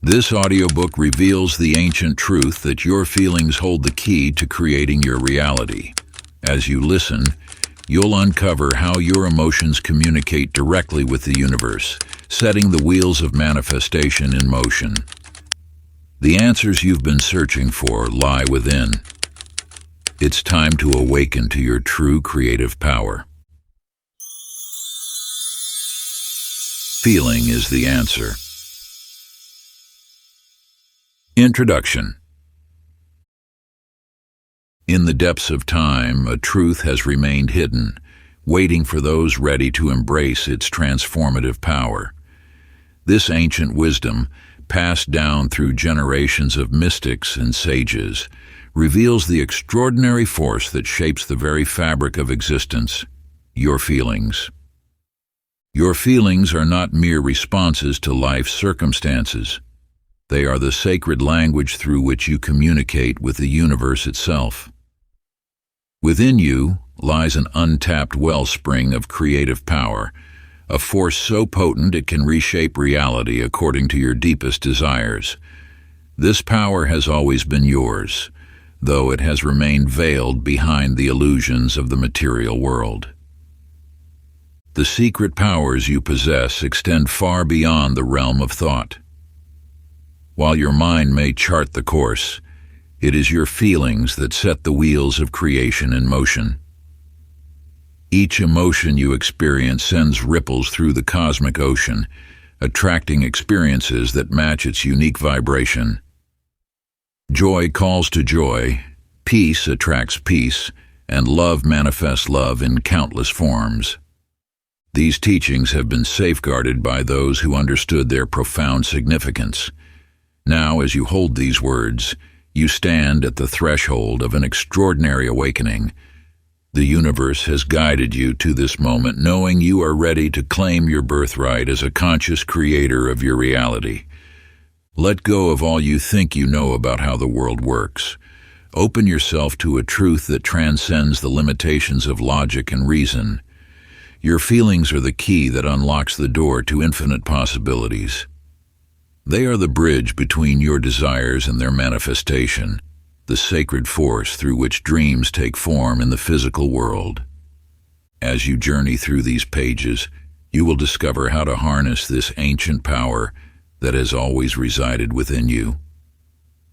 This audiobook reveals the ancient truth that your feelings hold the key to creating your reality. As you listen, you'll uncover how your emotions communicate directly with the universe, setting the wheels of manifestation in motion. The answers you've been searching for lie within. It's time to awaken to your true creative power. Feeling is the answer. Introduction. In the depths of time, a truth has remained hidden, waiting for those ready to embrace its transformative power. This ancient wisdom, passed down through generations of mystics and sages, reveals the extraordinary force that shapes the very fabric of existence: your feelings. Your feelings are not mere responses to life's circumstances. They are the sacred language through which you communicate with the universe itself. Within you lies an untapped wellspring of creative power, a force so potent it can reshape reality according to your deepest desires. This power has always been yours, though it has remained veiled behind the illusions of the material world. The secret powers you possess extend far beyond the realm of thought. While your mind may chart the course, it is your feelings that set the wheels of creation in motion. Each emotion you experience sends ripples through the cosmic ocean, attracting experiences that match its unique vibration. Joy calls to joy, peace attracts peace, and love manifests love in countless forms. These teachings have been safeguarded by those who understood their profound significance. Now, as you hold these words, you stand at the threshold of an extraordinary awakening. The universe has guided you to this moment, knowing you are ready to claim your birthright as a conscious creator of your reality. Let go of all you think you know about how the world works. Open yourself to a truth that transcends the limitations of logic and reason. Your feelings are the key that unlocks the door to infinite possibilities. They are the bridge between your desires and their manifestation, the sacred force through which dreams take form in the physical world. As you journey through these pages, you will discover how to harness this ancient power that has always resided within you.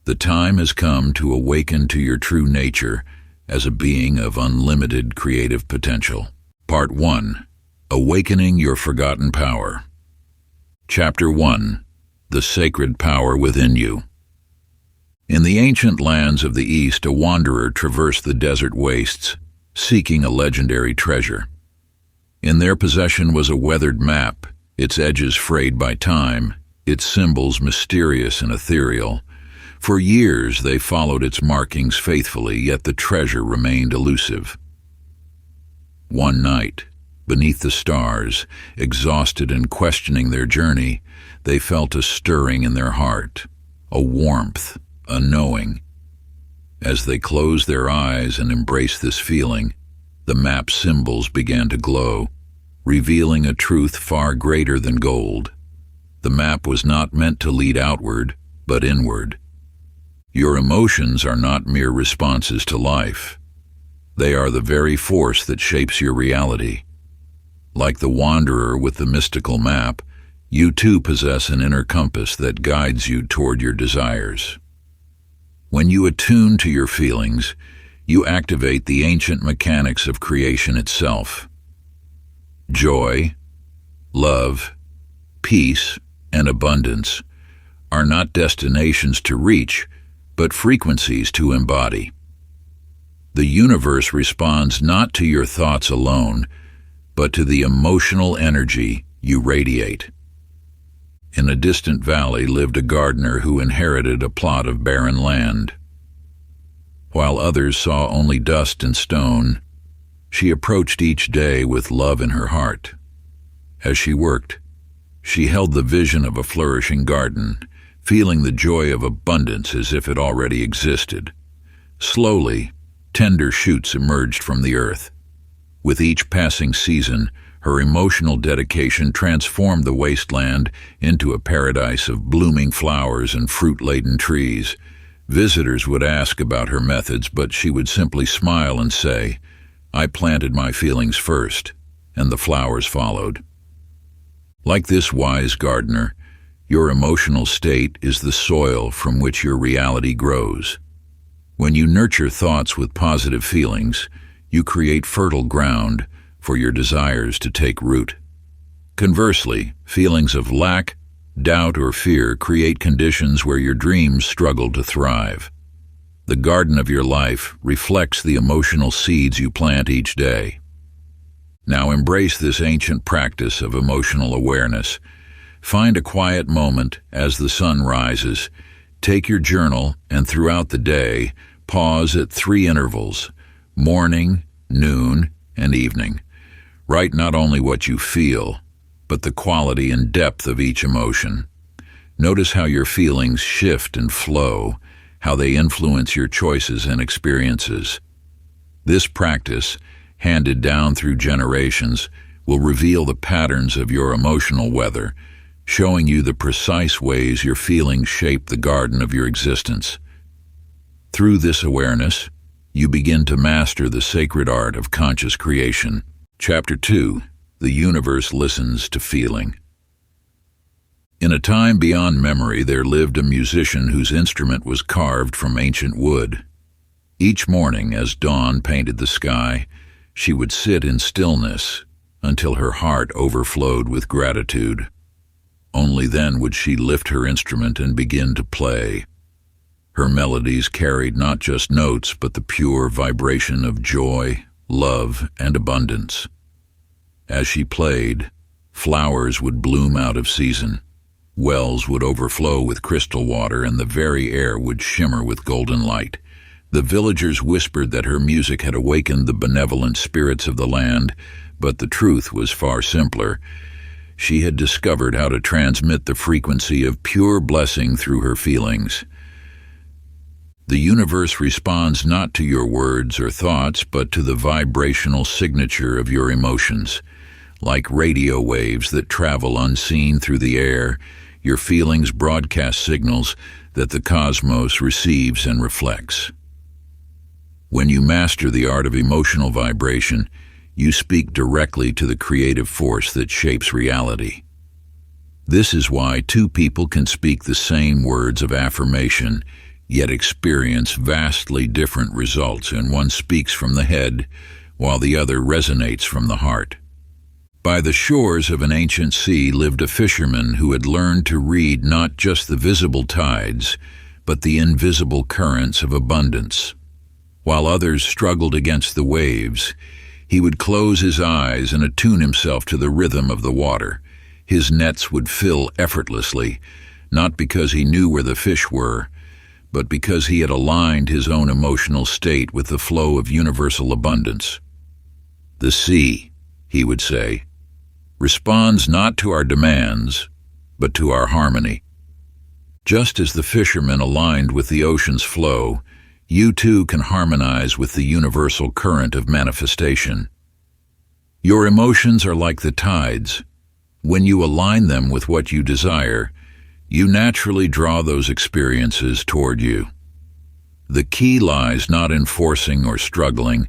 The time has come to awaken to your true nature as a being of unlimited creative potential. Part 1. Awakening Your Forgotten Power. Chapter 1. The Sacred Power Within You. In the ancient lands of the East, a wanderer traversed the desert wastes, seeking a legendary treasure. In their possession was a weathered map, its edges frayed by time, its symbols mysterious and ethereal. For years they followed its markings faithfully, yet the treasure remained elusive. One night, beneath the stars, exhausted and questioning their journey, they felt a stirring in their heart, a warmth, a knowing. As they closed their eyes and embraced this feeling, the map's symbols began to glow, revealing a truth far greater than gold. The map was not meant to lead outward, but inward. Your emotions are not mere responses to life. They are the very force that shapes your reality. Like the wanderer with the mystical map, you too possess an inner compass that guides you toward your desires. When you attune to your feelings, you activate the ancient mechanics of creation itself. Joy, love, peace, and abundance are not destinations to reach, but frequencies to embody. The universe responds not to your thoughts alone, but to the emotional energy you radiate. In a distant valley lived a gardener who inherited a plot of barren land. While others saw only dust and stone, she approached each day with love in her heart. As she worked, she held the vision of a flourishing garden, feeling the joy of abundance as if it already existed. Slowly, tender shoots emerged from the earth. With each passing season, Her emotional dedication transformed the wasteland into a paradise of blooming flowers and fruit-laden trees. Visitors would ask about her methods, but she would simply smile and say, "I planted my feelings first, and the flowers followed." Like this wise gardener, your emotional state is the soil from which your reality grows. When you nurture thoughts with positive feelings, you create fertile ground for your desires to take root. Conversely, feelings of lack, doubt, or fear create conditions where your dreams struggle to thrive. The garden of your life reflects the emotional seeds you plant each day. Now embrace this ancient practice of emotional awareness. Find a quiet moment as the sun rises. Take your journal and throughout the day, pause at 3 intervals: morning, noon, and evening. Write not only what you feel, but the quality and depth of each emotion. Notice how your feelings shift and flow, how they influence your choices and experiences. This practice, handed down through generations, will reveal the patterns of your emotional weather, showing you the precise ways your feelings shape the garden of your existence. Through this awareness, you begin to master the sacred art of conscious creation. Chapter 2. The universe listens to feeling. In a time beyond memory, there lived a musician whose instrument was carved from ancient wood. Each morning, as dawn painted the sky, she would sit in stillness until her heart overflowed with gratitude. Only then would she lift her instrument and begin to play. Her melodies carried not just notes, but the pure vibration of joy, love, and abundance. As she played, flowers would bloom out of season, wells would overflow with crystal water, and the very air would shimmer with golden light. The villagers whispered that her music had awakened the benevolent spirits of the land, but the truth was far simpler. She had discovered how to transmit the frequency of pure blessing through her feelings. The universe responds not to your words or thoughts, but to the vibrational signature of your emotions. Like radio waves that travel unseen through the air, your feelings broadcast signals that the cosmos receives and reflects. When you master the art of emotional vibration, you speak directly to the creative force that shapes reality. This is why 2 people can speak the same words of affirmation, yet experience vastly different results, and one speaks from the head, while the other resonates from the heart. By the shores of an ancient sea lived a fisherman who had learned to read not just the visible tides, but the invisible currents of abundance. While others struggled against the waves, he would close his eyes and attune himself to the rhythm of the water. His nets would fill effortlessly, not because he knew where the fish were, but because he had aligned his own emotional state with the flow of universal abundance. "The sea," he would say, "responds not to our demands, but to our harmony." Just as the fisherman aligned with the ocean's flow, you too can harmonize with the universal current of manifestation. Your emotions are like the tides. When you align them with what you desire, you naturally draw those experiences toward you. The key lies not in forcing or struggling,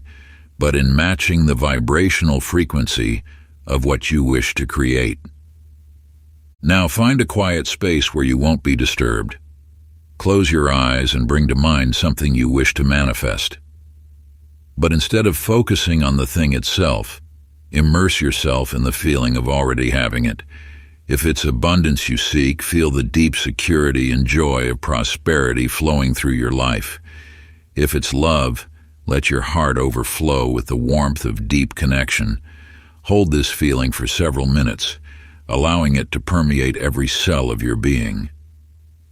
but in matching the vibrational frequency of what you wish to create. Now find a quiet space where you won't be disturbed. Close your eyes and bring to mind something you wish to manifest. But instead of focusing on the thing itself, immerse yourself in the feeling of already having it. If it's abundance you seek, feel the deep security and joy of prosperity flowing through your life. If it's love, let your heart overflow with the warmth of deep connection. Hold this feeling for several minutes, allowing it to permeate every cell of your being.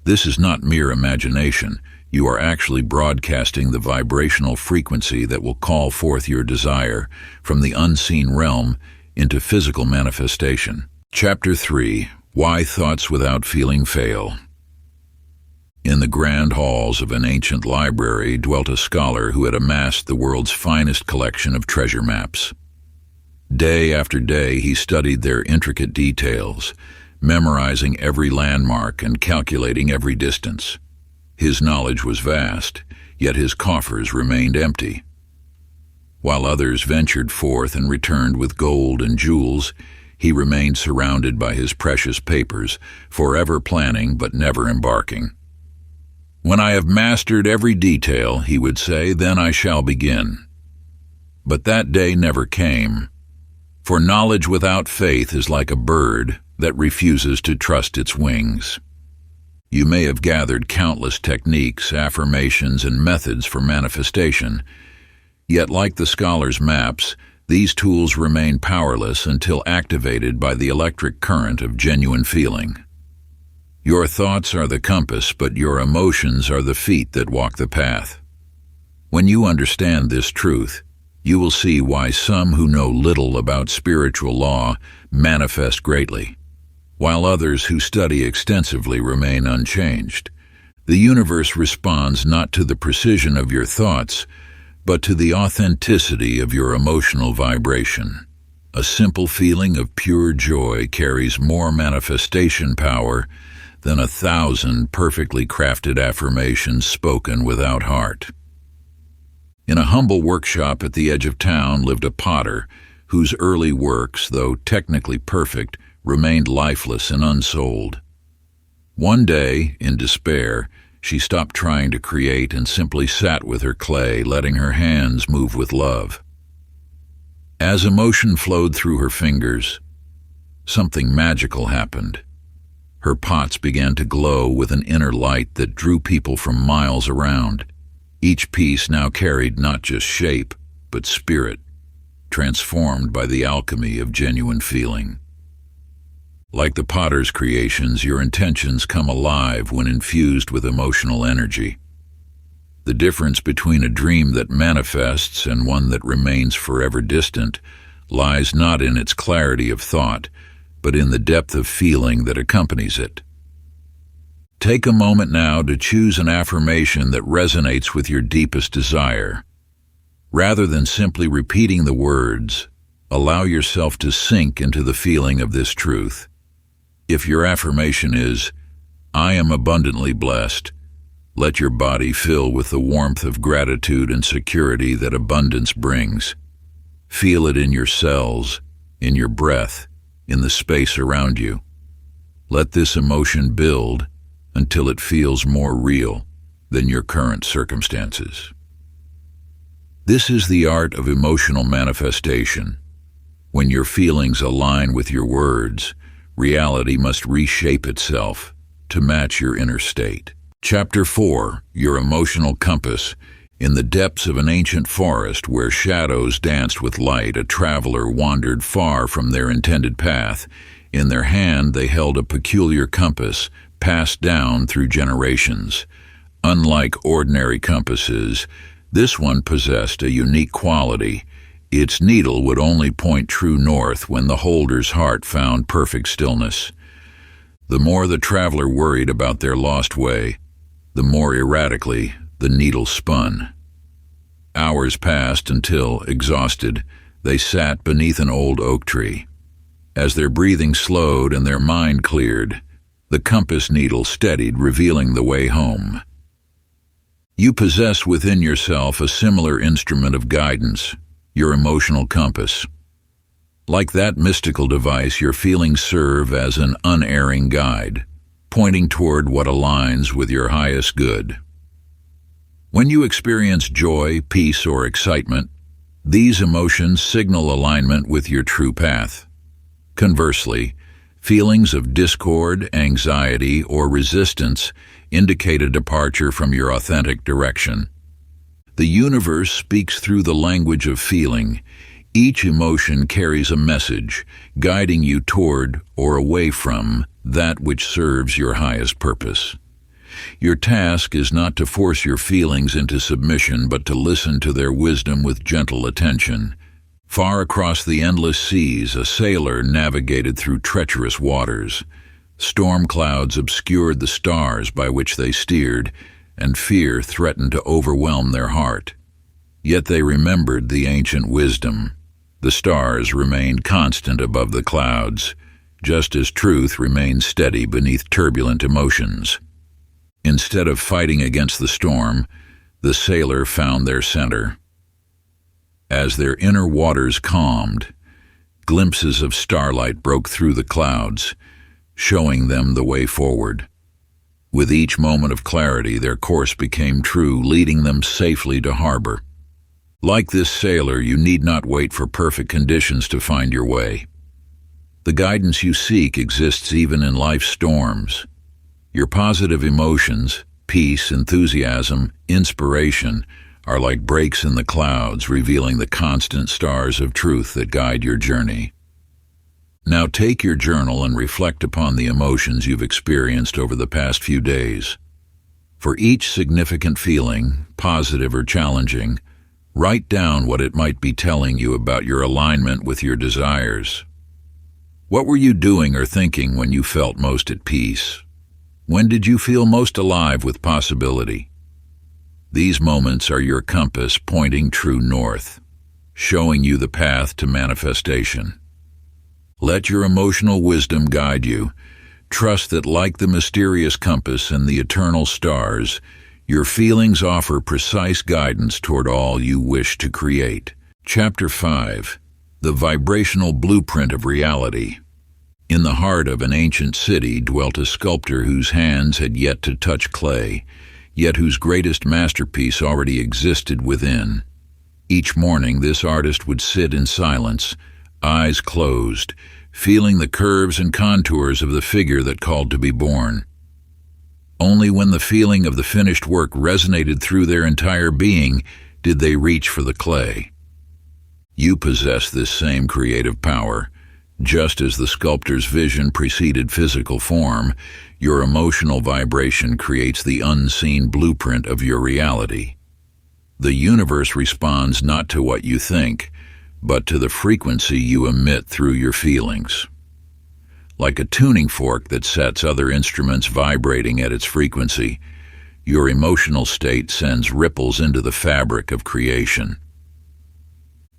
This is not mere imagination. You are actually broadcasting the vibrational frequency that will call forth your desire from the unseen realm into physical manifestation. Chapter 3. Why Thoughts Without Feeling Fail. In the grand halls of an ancient library dwelt a scholar who had amassed the world's finest collection of treasure maps. Day after day he studied their intricate details, memorizing every landmark and calculating every distance. His knowledge was vast, yet his coffers remained empty. While others ventured forth and returned with gold and jewels, he remained surrounded by his precious papers, forever planning but never embarking. "When I have mastered every detail," he would say, "then I shall begin." But that day never came, for knowledge without faith is like a bird that refuses to trust its wings. You may have gathered countless techniques, affirmations, and methods for manifestation, yet like the scholar's maps, these tools remain powerless until activated by the electric current of genuine feeling. Your thoughts are the compass, but your emotions are the feet that walk the path. When you understand this truth, you will see why some who know little about spiritual law manifest greatly, while others who study extensively remain unchanged. The universe responds not to the precision of your thoughts, but to the authenticity of your emotional vibration. A simple feeling of pure joy carries more manifestation power than 1,000 perfectly crafted affirmations spoken without heart. In a humble workshop at the edge of town lived a potter whose early works, though technically perfect, remained lifeless and unsold. One day, in despair, she stopped trying to create and simply sat with her clay, letting her hands move with love. As emotion flowed through her fingers, something magical happened. Her pots began to glow with an inner light that drew people from miles around. Each piece now carried not just shape, but spirit, transformed by the alchemy of genuine feeling. Like the potter's creations, your intentions come alive when infused with emotional energy. The difference between a dream that manifests and one that remains forever distant lies not in its clarity of thought, but in the depth of feeling that accompanies it. Take a moment now to choose an affirmation that resonates with your deepest desire. Rather than simply repeating the words, allow yourself to sink into the feeling of this truth. If your affirmation is, "I am abundantly blessed," let your body fill with the warmth of gratitude and security that abundance brings. Feel it in your cells, in your breath, in the space around you. Let this emotion build until it feels more real than your current circumstances. This is the art of emotional manifestation. When your feelings align with your words, reality must reshape itself to match your inner state. Chapter 4, Your Emotional Compass. In the depths of an ancient forest where shadows danced with light, a traveler wandered far from their intended path. In their hand they held a peculiar compass, passed down through generations. Unlike ordinary compasses, this one possessed a unique quality. Its needle would only point true north when the holder's heart found perfect stillness. The more the traveler worried about their lost way, the more erratically the needle spun. Hours passed until, exhausted, they sat beneath an old oak tree. As their breathing slowed and their mind cleared, the compass needle steadied, revealing the way home. You possess within yourself a similar instrument of guidance, your emotional compass. Like that mystical device, your feelings serve as an unerring guide, pointing toward what aligns with your highest good. When you experience joy, peace, or excitement, these emotions signal alignment with your true path. Conversely, feelings of discord, anxiety, or resistance indicate a departure from your authentic direction. The universe speaks through the language of feeling. Each emotion carries a message, guiding you toward or away from that which serves your highest purpose. Your task is not to force your feelings into submission, but to listen to their wisdom with gentle attention. Far across the endless seas, a sailor navigated through treacherous waters. Storm clouds obscured the stars by which they steered, and fear threatened to overwhelm their heart. Yet they remembered the ancient wisdom. The stars remained constant above the clouds, just as truth remained steady beneath turbulent emotions. Instead of fighting against the storm, the sailor found their center. As their inner waters calmed, glimpses of starlight broke through the clouds, showing them the way forward. With each moment of clarity, their course became true, leading them safely to harbor. Like this sailor, you need not wait for perfect conditions to find your way. The guidance you seek exists even in life's storms. Your positive emotions, peace, enthusiasm, inspiration, are like breaks in the clouds, revealing the constant stars of truth that guide your journey. Now take your journal and reflect upon the emotions you've experienced over the past few days. For each significant feeling, positive or challenging, write down what it might be telling you about your alignment with your desires. What were you doing or thinking when you felt most at peace? When did you feel most alive with possibility? These moments are your compass pointing true north, showing you the path to manifestation. Let your emotional wisdom guide you. Trust that, like the mysterious compass and the eternal stars, your feelings offer precise guidance toward all you wish to create. Chapter 5. The Vibrational Blueprint of Reality. In the heart of an ancient city dwelt a sculptor whose hands had yet to touch clay, yet whose greatest masterpiece already existed within. Each morning this artist would sit in silence, eyes closed, feeling the curves and contours of the figure that called to be born. Only when the feeling of the finished work resonated through their entire being did they reach for the clay. You possess this same creative power. Just as the sculptor's vision preceded physical form, your emotional vibration creates the unseen blueprint of your reality. The universe responds not to what you think, but to the frequency you emit through your feelings. Like a tuning fork that sets other instruments vibrating at its frequency, your emotional state sends ripples into the fabric of creation.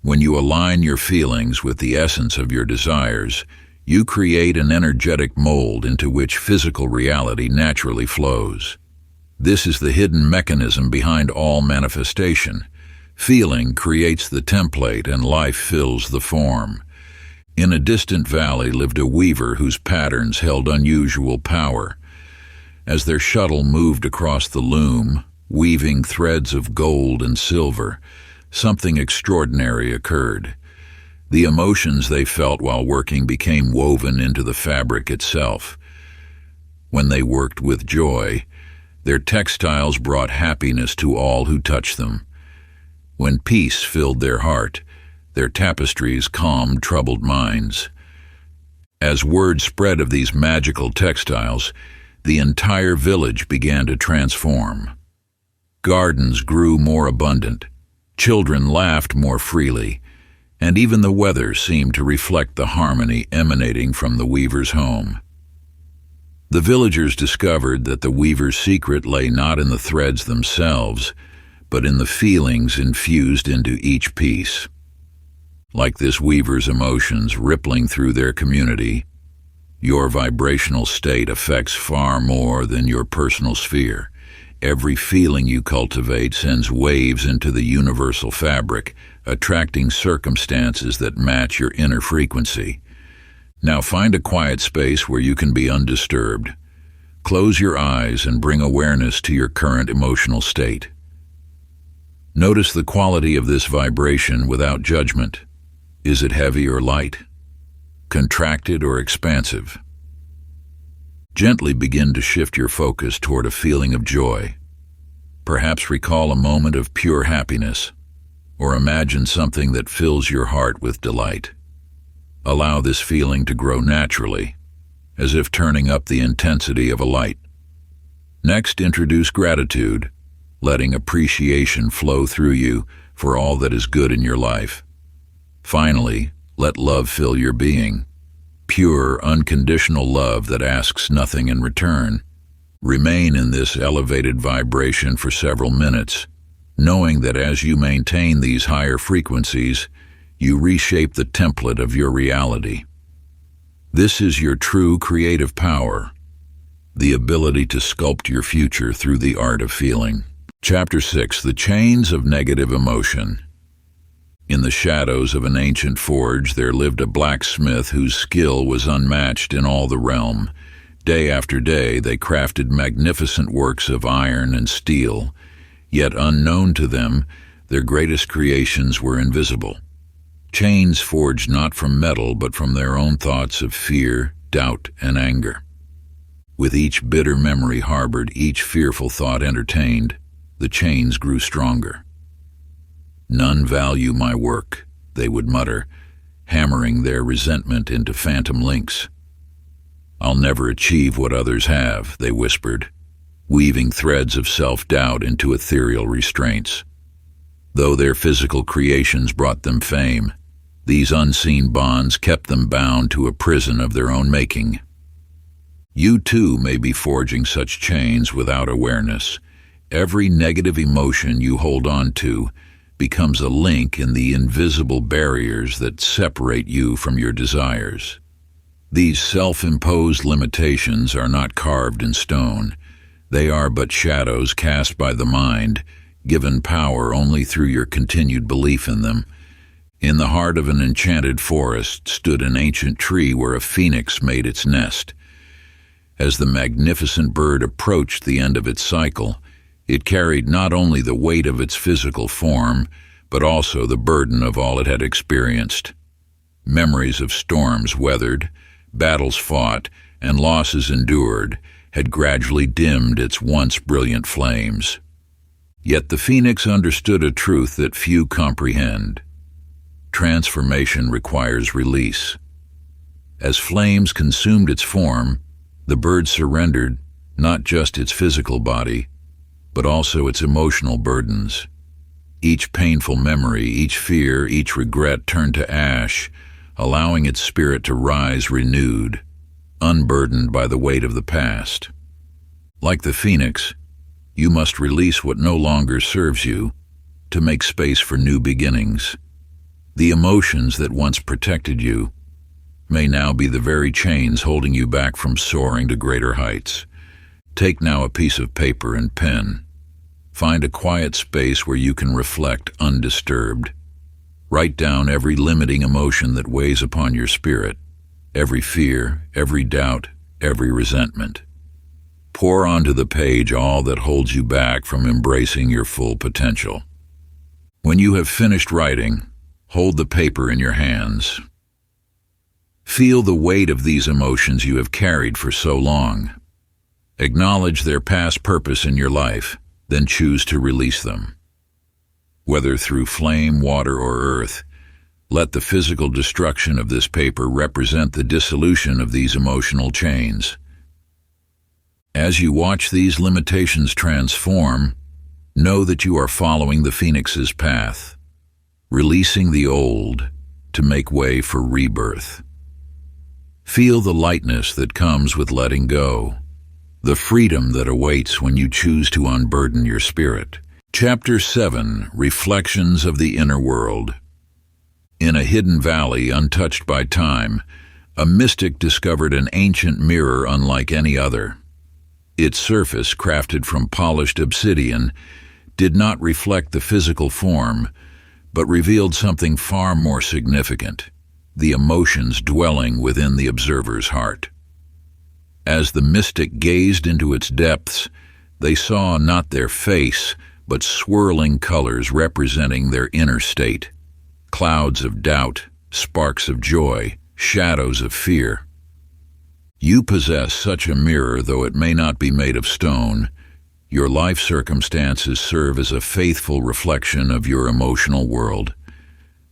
When you align your feelings with the essence of your desires, you create an energetic mold into which physical reality naturally flows. This is the hidden mechanism behind all manifestation. Feeling creates the template and life fills the form. In a distant valley lived a weaver whose patterns held unusual power. As their shuttle moved across the loom, weaving threads of gold and silver, something extraordinary occurred. The emotions they felt while working became woven into the fabric itself. When they worked with joy, their textiles brought happiness to all who touched them. When peace filled their heart, their tapestries calmed troubled minds. As word spread of these magical textiles, the entire village began to transform. Gardens grew more abundant, children laughed more freely, and even the weather seemed to reflect the harmony emanating from the weaver's home. The villagers discovered that the weaver's secret lay not in the threads themselves, but in the feelings infused into each piece. Like this weaver's emotions rippling through their community, your vibrational state affects far more than your personal sphere. Every feeling you cultivate sends waves into the universal fabric, attracting circumstances that match your inner frequency. Now find a quiet space where you can be undisturbed. Close your eyes and bring awareness to your current emotional state. Notice the quality of this vibration without judgment. Is it heavy or light? Contracted or expansive? Gently begin to shift your focus toward a feeling of joy. Perhaps recall a moment of pure happiness, or imagine something that fills your heart with delight. Allow this feeling to grow naturally, as if turning up the intensity of a light. Next, introduce gratitude, letting appreciation flow through you for all that is good in your life. Finally, let love fill your being. Pure, unconditional love that asks nothing in return. Remain in this elevated vibration for several minutes, knowing that as you maintain these higher frequencies, you reshape the template of your reality. This is your true creative power, the ability to sculpt your future through the art of feeling. Chapter 6: The Chains of Negative Emotion. In the shadows of an ancient forge there lived a blacksmith whose skill was unmatched in all the realm. Day after day they crafted magnificent works of iron and steel, yet unknown to them, their greatest creations were invisible. Chains forged not from metal but from their own thoughts of fear, doubt, and anger. With each bitter memory harbored, each fearful thought entertained, the chains grew stronger. "None value my work," they would mutter, hammering their resentment into phantom links. "I'll never achieve what others have," they whispered, weaving threads of self-doubt into ethereal restraints. Though their physical creations brought them fame, these unseen bonds kept them bound to a prison of their own making. You too may be forging such chains without awareness. Every negative emotion you hold on to becomes a link in the invisible barriers that separate you from your desires. These self-imposed limitations are not carved in stone. They are but shadows cast by the mind, given power only through your continued belief in them. In the heart of an enchanted forest stood an ancient tree where a phoenix made its nest. As the magnificent bird approached the end of its cycle, it carried not only the weight of its physical form, but also the burden of all it had experienced. Memories of storms weathered, battles fought, and losses endured had gradually dimmed its once brilliant flames. Yet the phoenix understood a truth that few comprehend. Transformation requires release. As flames consumed its form, the bird surrendered not just its physical body, but also its emotional burdens. Each painful memory, each fear, each regret turned to ash, allowing its spirit to rise renewed, unburdened by the weight of the past. Like the phoenix, you must release what no longer serves you to make space for new beginnings. The emotions that once protected you may now be the very chains holding you back from soaring to greater heights. Take now a piece of paper and pen. Find a quiet space where you can reflect undisturbed. Write down every limiting emotion that weighs upon your spirit, every fear, every doubt, every resentment. Pour onto the page all that holds you back from embracing your full potential. When you have finished writing, hold the paper in your hands. Feel the weight of these emotions you have carried for so long. Acknowledge their past purpose in your life, then choose to release them. Whether through flame, water, or earth, let the physical destruction of this paper represent the dissolution of these emotional chains. As you watch these limitations transform, know that you are following the phoenix's path, releasing the old to make way for rebirth. Feel the lightness that comes with letting go, the freedom that awaits when you choose to unburden your spirit. Chapter 7: Reflections of the Inner World. In a hidden valley untouched by time, a mystic discovered an ancient mirror unlike any other. Its surface, crafted from polished obsidian, did not reflect the physical form, but revealed something far more significant: the emotions dwelling within the observer's heart. As the mystic gazed into its depths, they saw not their face, but swirling colors representing their inner state. Clouds of doubt, sparks of joy, shadows of fear. You possess such a mirror, though it may not be made of stone. Your life circumstances serve as a faithful reflection of your emotional world.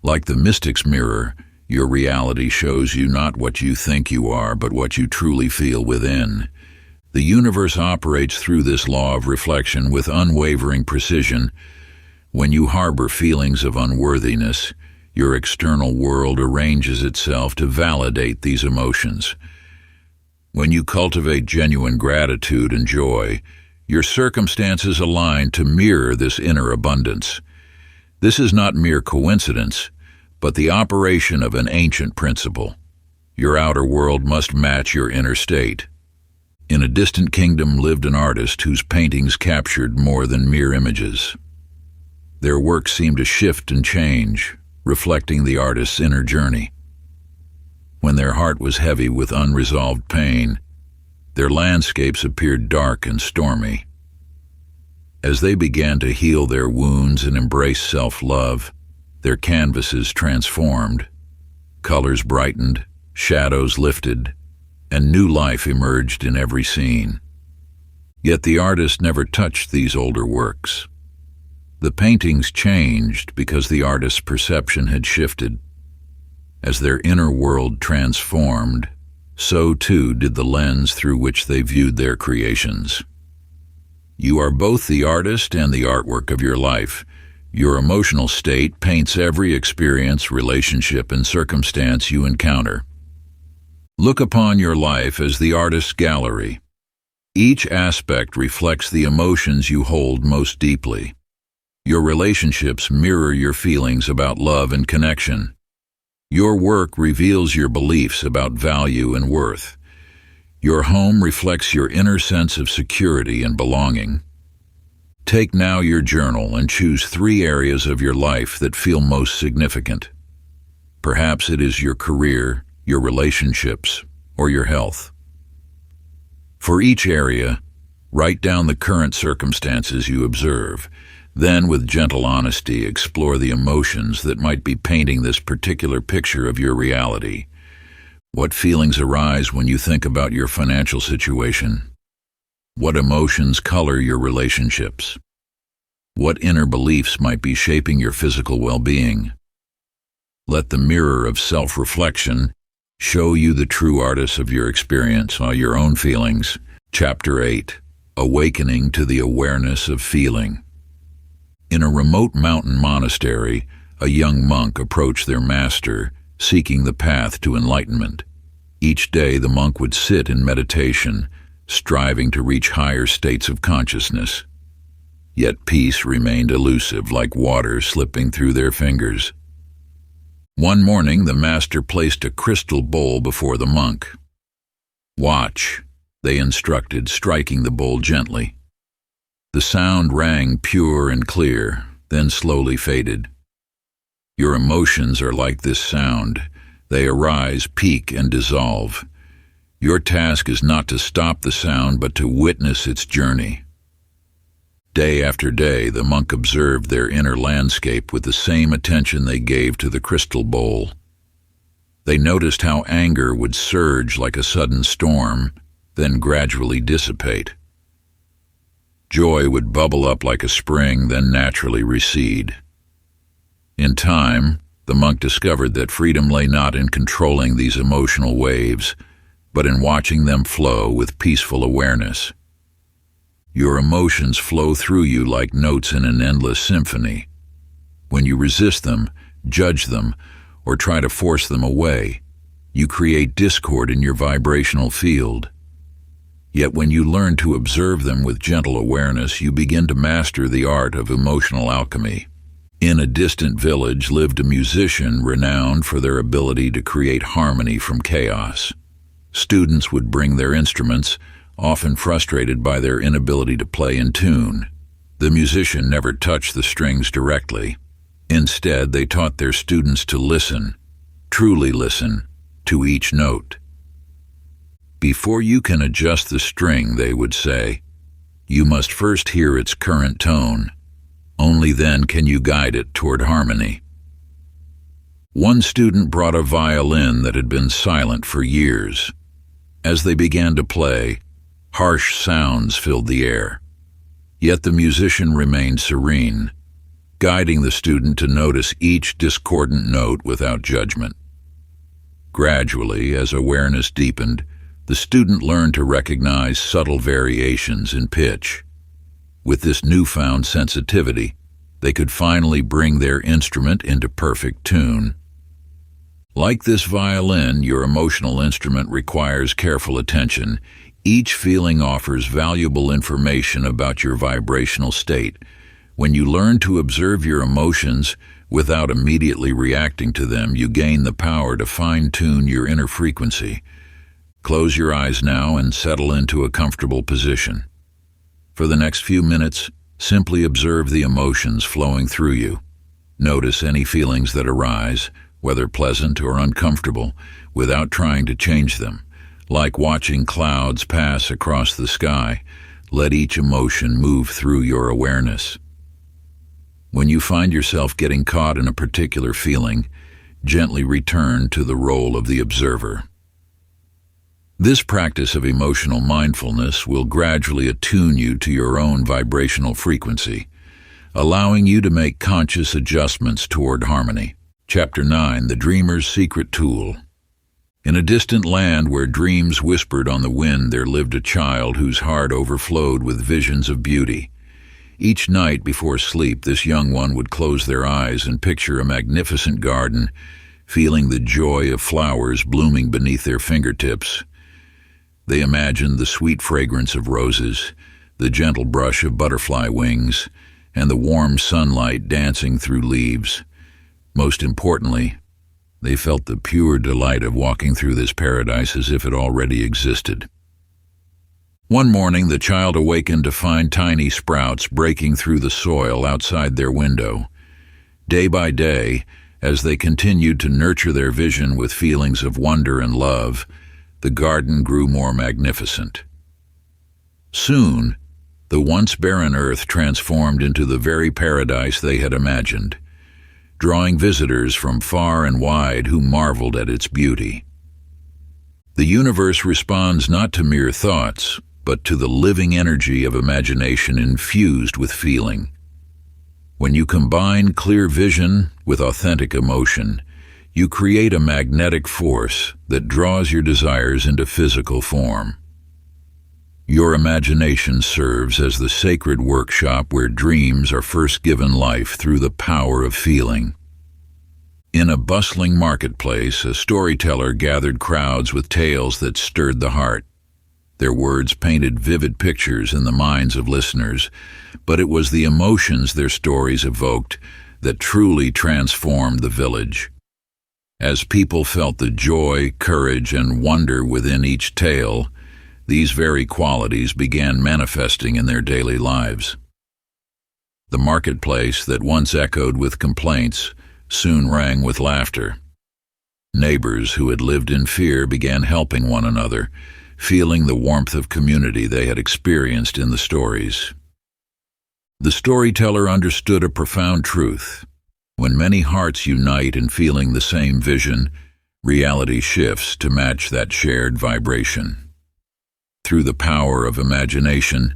Like the mystic's mirror, your reality shows you not what you think you are, but what you truly feel within. The universe operates through this law of reflection with unwavering precision. When you harbor feelings of unworthiness, your external world arranges itself to validate these emotions. When you cultivate genuine gratitude and joy, your circumstances align to mirror this inner abundance. This is not mere coincidence, but the operation of an ancient principle. Your outer world must match your inner state. In a distant kingdom lived an artist whose paintings captured more than mere images. Their work seemed to shift and change, reflecting the artist's inner journey. When their heart was heavy with unresolved pain, their landscapes appeared dark and stormy. As they began to heal their wounds and embrace self-love, their canvases transformed. Colors brightened, shadows lifted, and new life emerged in every scene. Yet the artist never touched these older works. The paintings changed because the artist's perception had shifted. As their inner world transformed, so too did the lens through which they viewed their creations. You are both the artist and the artwork of your life. Your emotional state paints every experience, relationship, and circumstance you encounter. Look upon your life as the artist's gallery. Each aspect reflects the emotions you hold most deeply. Your relationships mirror your feelings about love and connection. Your work reveals your beliefs about value and worth. Your home reflects your inner sense of security and belonging. Take now your journal and choose 3 areas of your life that feel most significant. Perhaps it is your career, your relationships, or your health. For each area, write down the current circumstances you observe. Then, with gentle honesty, explore the emotions that might be painting this particular picture of your reality. What feelings arise when you think about your financial situation? What emotions color your relationships? What inner beliefs might be shaping your physical well-being? Let the mirror of self-reflection show you the true artist of your experience, your own feelings. Chapter 8. Awakening to the Awareness of Feeling. In a remote mountain monastery, a young monk approached their master, seeking the path to enlightenment. Each day the monk would sit in meditation, striving to reach higher states of consciousness. Yet peace remained elusive, like water slipping through their fingers. One morning the master placed a crystal bowl before the monk. "Watch," they instructed, striking the bowl gently. The sound rang pure and clear, then slowly faded. Your emotions are like this sound. They arise, peak, and dissolve. Your task is not to stop the sound, but to witness its journey. Day after day, the monk observed their inner landscape with the same attention they gave to the crystal bowl. They noticed how anger would surge like a sudden storm, then gradually dissipate. Joy would bubble up like a spring, then naturally recede. In time, the monk discovered that freedom lay not in controlling these emotional waves, but in watching them flow with peaceful awareness. Your emotions flow through you like notes in an endless symphony. When you resist them, judge them, or try to force them away, you create discord in your vibrational field. Yet when you learn to observe them with gentle awareness, you begin to master the art of emotional alchemy. In a distant village lived a musician renowned for their ability to create harmony from chaos. Students would bring their instruments, often frustrated by their inability to play in tune. The musician never touched the strings directly. Instead, they taught their students to listen, truly listen, to each note. Before you can adjust the string, they would say, you must first hear its current tone. Only then can you guide it toward harmony. One student brought a violin that had been silent for years. As they began to play, harsh sounds filled the air. Yet the musician remained serene, guiding the student to notice each discordant note without judgment. Gradually, as awareness deepened, the student learned to recognize subtle variations in pitch. With this newfound sensitivity, they could finally bring their instrument into perfect tune. Like this violin, your emotional instrument requires careful attention. Each feeling offers valuable information about your vibrational state, When you learn to observe your emotions without immediately reacting to them, you gain the power to fine-tune your inner frequency. Close your eyes now and settle into a comfortable position. For the next few minutes, simply observe the emotions flowing through you. Notice any feelings that arise, whether pleasant or uncomfortable, without trying to change them. Like watching clouds pass across the sky, let each emotion move through your awareness. When you find yourself getting caught in a particular feeling, gently return to the role of the observer. This practice of emotional mindfulness will gradually attune you to your own vibrational frequency, allowing you to make conscious adjustments toward harmony. Chapter 9: The Dreamer's Secret Tool. In a distant land where dreams whispered on the wind, there lived a child whose heart overflowed with visions of beauty. Each night before sleep, this young one would close their eyes and picture a magnificent garden, feeling the joy of flowers blooming beneath their fingertips. They imagined the sweet fragrance of roses, the gentle brush of butterfly wings, and the warm sunlight dancing through leaves. Most importantly, they felt the pure delight of walking through this paradise as if it already existed. One morning, the child awakened to find tiny sprouts breaking through the soil outside their window. Day by day, as they continued to nurture their vision with feelings of wonder and love, the garden grew more magnificent. Soon, the once barren earth transformed into the very paradise they had imagined, drawing visitors from far and wide who marveled at its beauty. The universe responds not to mere thoughts, but to the living energy of imagination infused with feeling. When you combine clear vision with authentic emotion, you create a magnetic force that draws your desires into physical form. Your imagination serves as the sacred workshop where dreams are first given life through the power of feeling. In a bustling marketplace, a storyteller gathered crowds with tales that stirred the heart. Their words painted vivid pictures in the minds of listeners, but it was the emotions their stories evoked that truly transformed the village. As people felt the joy, courage, and wonder within each tale, these very qualities began manifesting in their daily lives. The marketplace that once echoed with complaints soon rang with laughter. Neighbors who had lived in fear began helping one another, feeling the warmth of community they had experienced in the stories. The storyteller understood a profound truth. When many hearts unite in feeling the same vision, reality shifts to match that shared vibration. Through the power of imagination,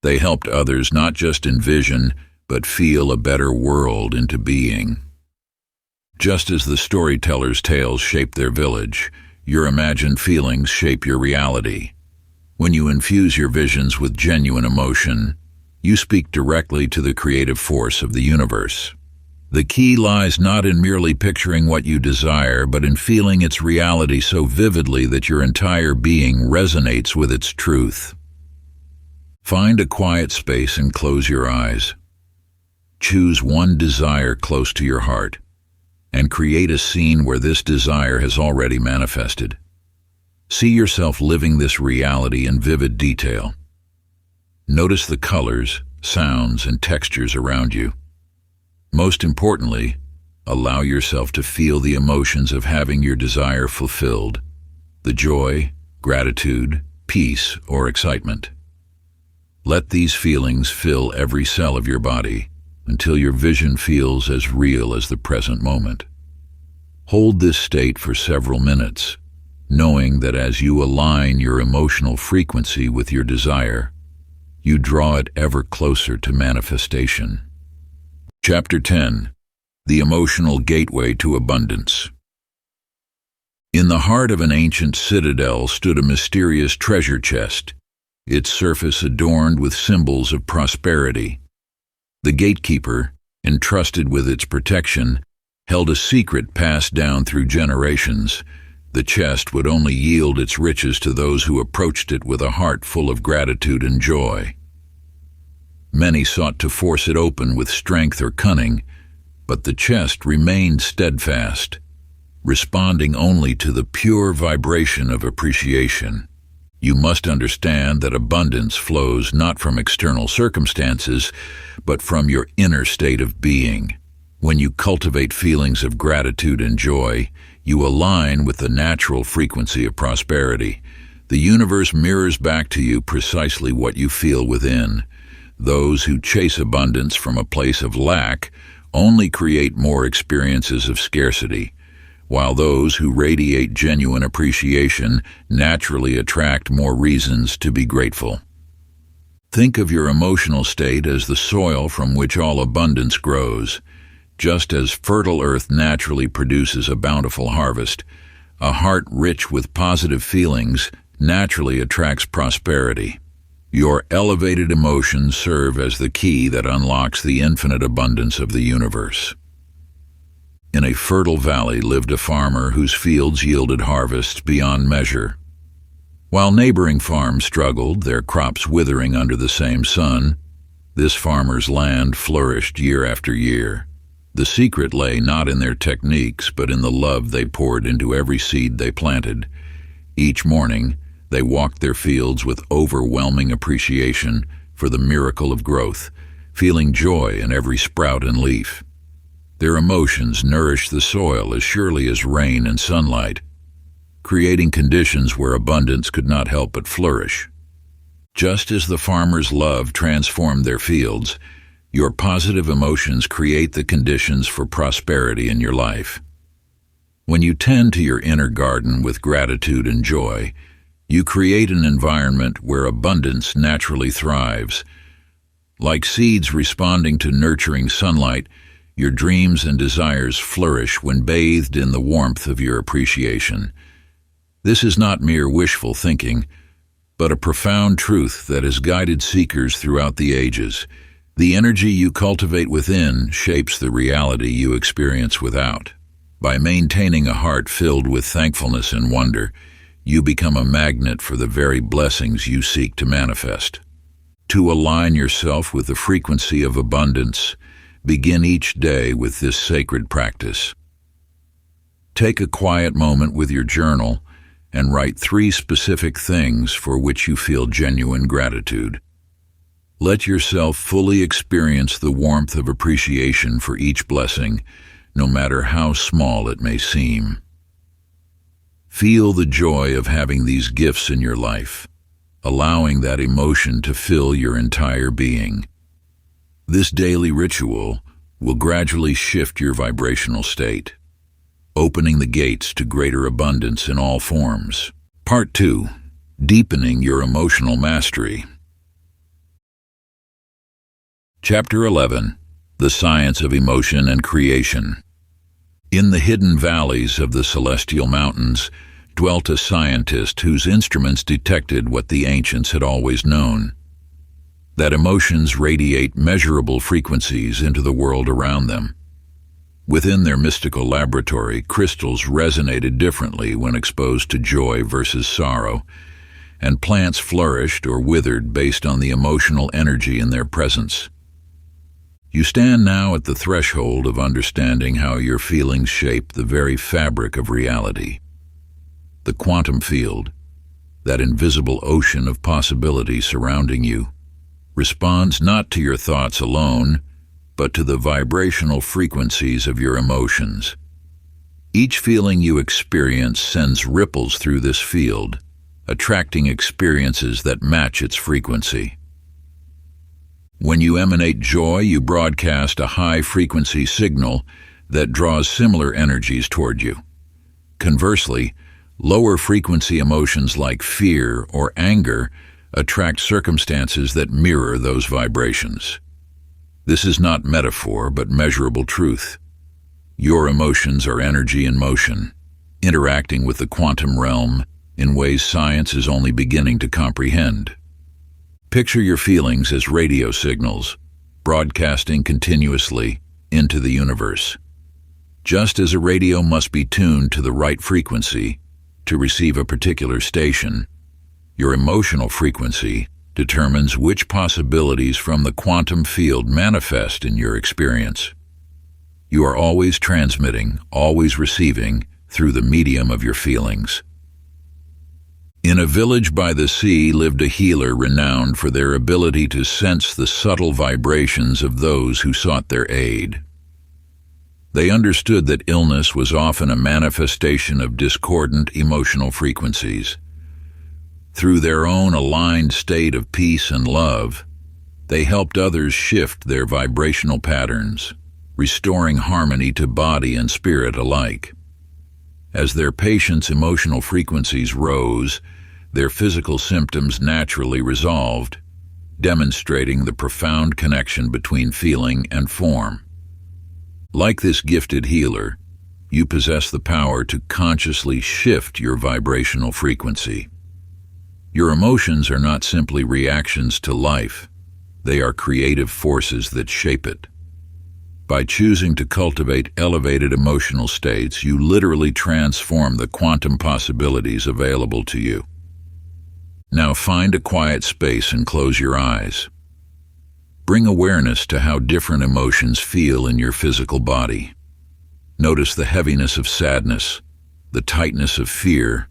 they helped others not just envision, but feel a better world into being. Just as the storyteller's tales shaped their village, your imagined feelings shape your reality. When you infuse your visions with genuine emotion, you speak directly to the creative force of the universe. The key lies not in merely picturing what you desire, but in feeling its reality so vividly that your entire being resonates with its truth. Find a quiet space and close your eyes. Choose one desire close to your heart, and create a scene where this desire has already manifested. See yourself living this reality in vivid detail. Notice the colors, sounds, and textures around you. Most importantly, allow yourself to feel the emotions of having your desire fulfilled, the joy, gratitude, peace, or excitement. Let these feelings fill every cell of your body until your vision feels as real as the present moment. Hold this state for several minutes, knowing that as you align your emotional frequency with your desire, you draw it ever closer to manifestation. Chapter 10: The Emotional Gateway to Abundance. In the heart of an ancient citadel stood a mysterious treasure chest, its surface adorned with symbols of prosperity. The gatekeeper, entrusted with its protection, held a secret passed down through generations. The chest would only yield its riches to those who approached it with a heart full of gratitude and joy. Many sought to force it open with strength or cunning, but the chest remained steadfast, responding only to the pure vibration of appreciation. You must understand that abundance flows not from external circumstances, but from your inner state of being. When you cultivate feelings of gratitude and joy, you align with the natural frequency of prosperity. The universe mirrors back to you precisely what you feel within. Those who chase abundance from a place of lack only create more experiences of scarcity, while those who radiate genuine appreciation naturally attract more reasons to be grateful. Think of your emotional state as the soil from which all abundance grows. Just as fertile earth naturally produces a bountiful harvest, a heart rich with positive feelings naturally attracts prosperity. Your elevated emotions serve as the key that unlocks the infinite abundance of the universe. In a fertile valley lived a farmer whose fields yielded harvests beyond measure. While neighboring farms struggled, their crops withering under the same sun, this farmer's land flourished year after year. The secret lay not in their techniques, but in the love they poured into every seed they planted. Each morning, they walked their fields with overwhelming appreciation for the miracle of growth, feeling joy in every sprout and leaf. Their emotions nourished the soil as surely as rain and sunlight, creating conditions where abundance could not help but flourish. Just as the farmer's love transformed their fields, your positive emotions create the conditions for prosperity in your life. When you tend to your inner garden with gratitude and joy, you create an environment where abundance naturally thrives. Like seeds responding to nurturing sunlight, your dreams and desires flourish when bathed in the warmth of your appreciation. This is not mere wishful thinking, but a profound truth that has guided seekers throughout the ages. The energy you cultivate within shapes the reality you experience without. By maintaining a heart filled with thankfulness and wonder, you become a magnet for the very blessings you seek to manifest. To align yourself with the frequency of abundance, begin each day with this sacred practice. Take a quiet moment with your journal and write 3 specific things for which you feel genuine gratitude. Let yourself fully experience the warmth of appreciation for each blessing, no matter how small it may seem. Feel the joy of having these gifts in your life, allowing that emotion to fill your entire being. This daily ritual will gradually shift your vibrational state, opening the gates to greater abundance in all forms. Part 2. Deepening your emotional mastery. Chapter 11. The Science of Emotion and Creation. In the hidden valleys of the celestial mountains dwelt a scientist whose instruments detected what the ancients had always known: that emotions radiate measurable frequencies into the world around them. Within their mystical laboratory, crystals resonated differently when exposed to joy versus sorrow, and plants flourished or withered based on the emotional energy in their presence. You stand now at the threshold of understanding how your feelings shape the very fabric of reality. The quantum field, that invisible ocean of possibility surrounding you, responds not to your thoughts alone, but to the vibrational frequencies of your emotions. Each feeling you experience sends ripples through this field, attracting experiences that match its frequency. When you emanate joy, you broadcast a high-frequency signal that draws similar energies toward you. Conversely, lower-frequency emotions like fear or anger attract circumstances that mirror those vibrations. This is not metaphor, but measurable truth. Your emotions are energy in motion, interacting with the quantum realm in ways science is only beginning to comprehend. Picture your feelings as radio signals, broadcasting continuously into the universe. Just as a radio must be tuned to the right frequency to receive a particular station, your emotional frequency determines which possibilities from the quantum field manifest in your experience. You are always transmitting, always receiving, through the medium of your feelings. In a village by the sea lived a healer renowned for their ability to sense the subtle vibrations of those who sought their aid. They understood that illness was often a manifestation of discordant emotional frequencies. Through their own aligned state of peace and love, they helped others shift their vibrational patterns, restoring harmony to body and spirit alike. As their patients' emotional frequencies rose, their physical symptoms naturally resolved, demonstrating the profound connection between feeling and form. Like this gifted healer, you possess the power to consciously shift your vibrational frequency. Your emotions are not simply reactions to life, they are creative forces that shape it. By choosing to cultivate elevated emotional states, you literally transform the quantum possibilities available to you. Now find a quiet space and close your eyes. Bring awareness to how different emotions feel in your physical body. Notice the heaviness of sadness, the tightness of fear,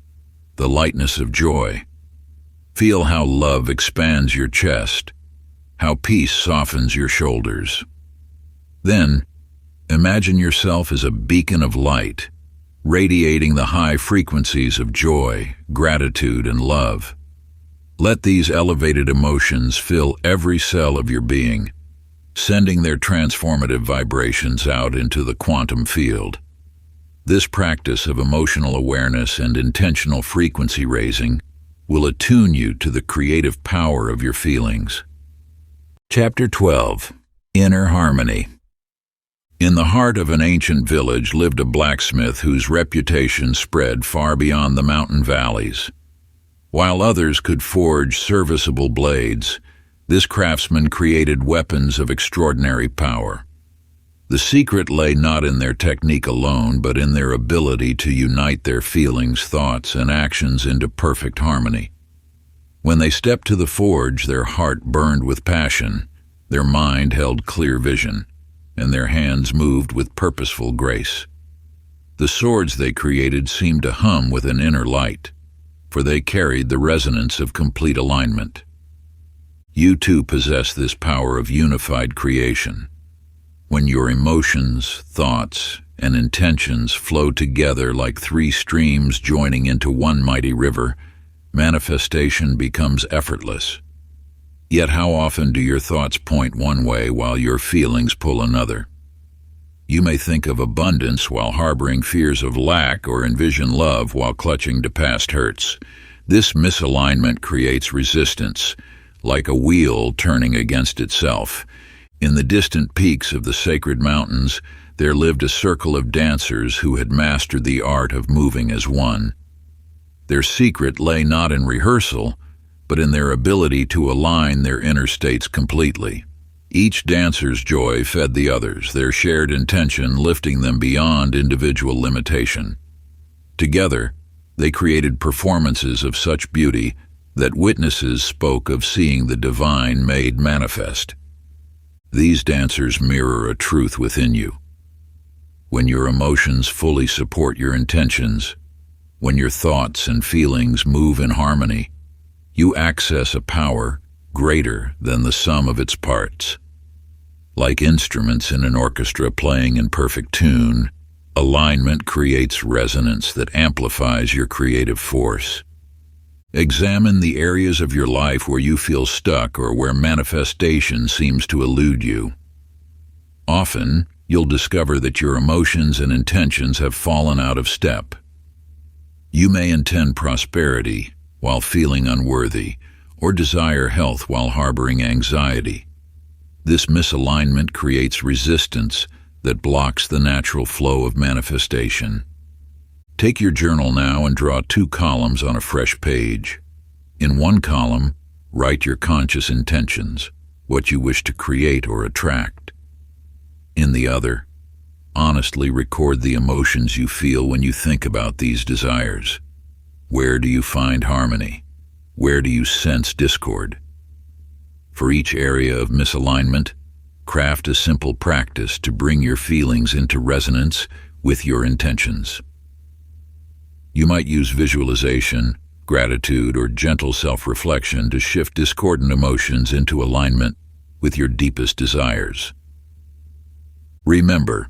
the lightness of joy. Feel how love expands your chest, how peace softens your shoulders. Then, imagine yourself as a beacon of light, radiating the high frequencies of joy, gratitude, and love. Let these elevated emotions fill every cell of your being, sending their transformative vibrations out into the quantum field. This practice of emotional awareness and intentional frequency raising will attune you to the creative power of your feelings. Chapter 12. Inner Harmony. In the heart of an ancient village lived a blacksmith whose reputation spread far beyond the mountain valleys. While others could forge serviceable blades, this craftsman created weapons of extraordinary power. The secret lay not in their technique alone, but in their ability to unite their feelings, thoughts, and actions into perfect harmony. When they stepped to the forge, their heart burned with passion, their mind held clear vision, and their hands moved with purposeful grace. The swords they created seemed to hum with an inner light, for they carried the resonance of complete alignment. You too possess this power of unified creation. When your emotions, thoughts, and intentions flow together like three streams joining into one mighty river, manifestation becomes effortless. Yet how often do your thoughts point one way while your feelings pull another? You may think of abundance while harboring fears of lack, or envision love while clutching to past hurts. This misalignment creates resistance, like a wheel turning against itself. In the distant peaks of the sacred mountains, there lived a circle of dancers who had mastered the art of moving as one. Their secret lay not in rehearsal, but in their ability to align their inner states completely. Each dancer's joy fed the others, their shared intention lifting them beyond individual limitation. Together, they created performances of such beauty that witnesses spoke of seeing the divine made manifest. These dancers mirror a truth within you. When your emotions fully support your intentions, when your thoughts and feelings move in harmony, you access a power greater than the sum of its parts. Like instruments in an orchestra playing in perfect tune, alignment creates resonance that amplifies your creative force. Examine the areas of your life where you feel stuck or where manifestation seems to elude you. Often, you'll discover that your emotions and intentions have fallen out of step. You may intend prosperity while feeling unworthy, or desire health while harboring anxiety. This misalignment creates resistance that blocks the natural flow of manifestation. Take your journal now and draw 2 columns on a fresh page. In one column, write your conscious intentions, what you wish to create or attract. In the other, honestly record the emotions you feel when you think about these desires. Where do you find harmony? Where do you sense discord? For each area of misalignment, craft a simple practice to bring your feelings into resonance with your intentions. You might use visualization, gratitude, or gentle self-reflection to shift discordant emotions into alignment with your deepest desires. Remember,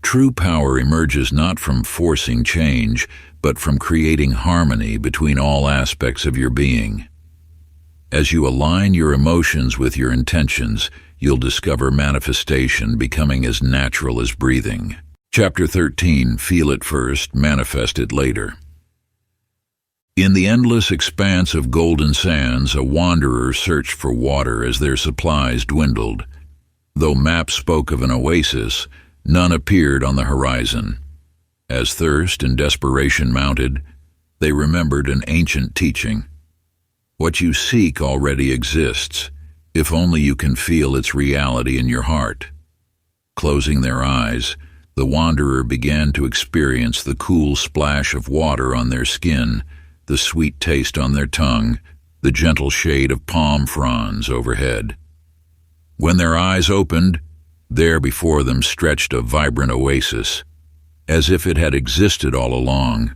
true power emerges not from forcing change, but from creating harmony between all aspects of your being. As you align your emotions with your intentions, you'll discover manifestation becoming as natural as breathing. Chapter 13, Feel it first, manifest it later. In the endless expanse of golden sands, a wanderer searched for water as their supplies dwindled. Though maps spoke of an oasis, none appeared on the horizon. As thirst and desperation mounted, they remembered an ancient teaching. What you seek already exists, if only you can feel its reality in your heart. Closing their eyes, the wanderer began to experience the cool splash of water on their skin, the sweet taste on their tongue, the gentle shade of palm fronds overhead. When their eyes opened, there before them stretched a vibrant oasis, as if it had existed all along.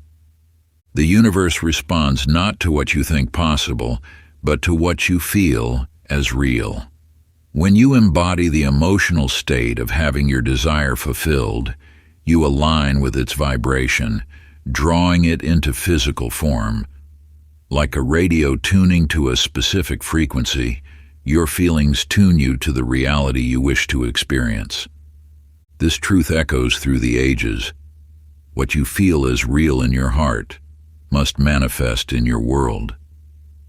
The universe responds not to what you think possible, but to what you feel as real. When you embody the emotional state of having your desire fulfilled, you align with its vibration, drawing it into physical form. Like a radio tuning to a specific frequency, your feelings tune you to the reality you wish to experience. This truth echoes through the ages. What you feel is real in your heart must manifest in your world.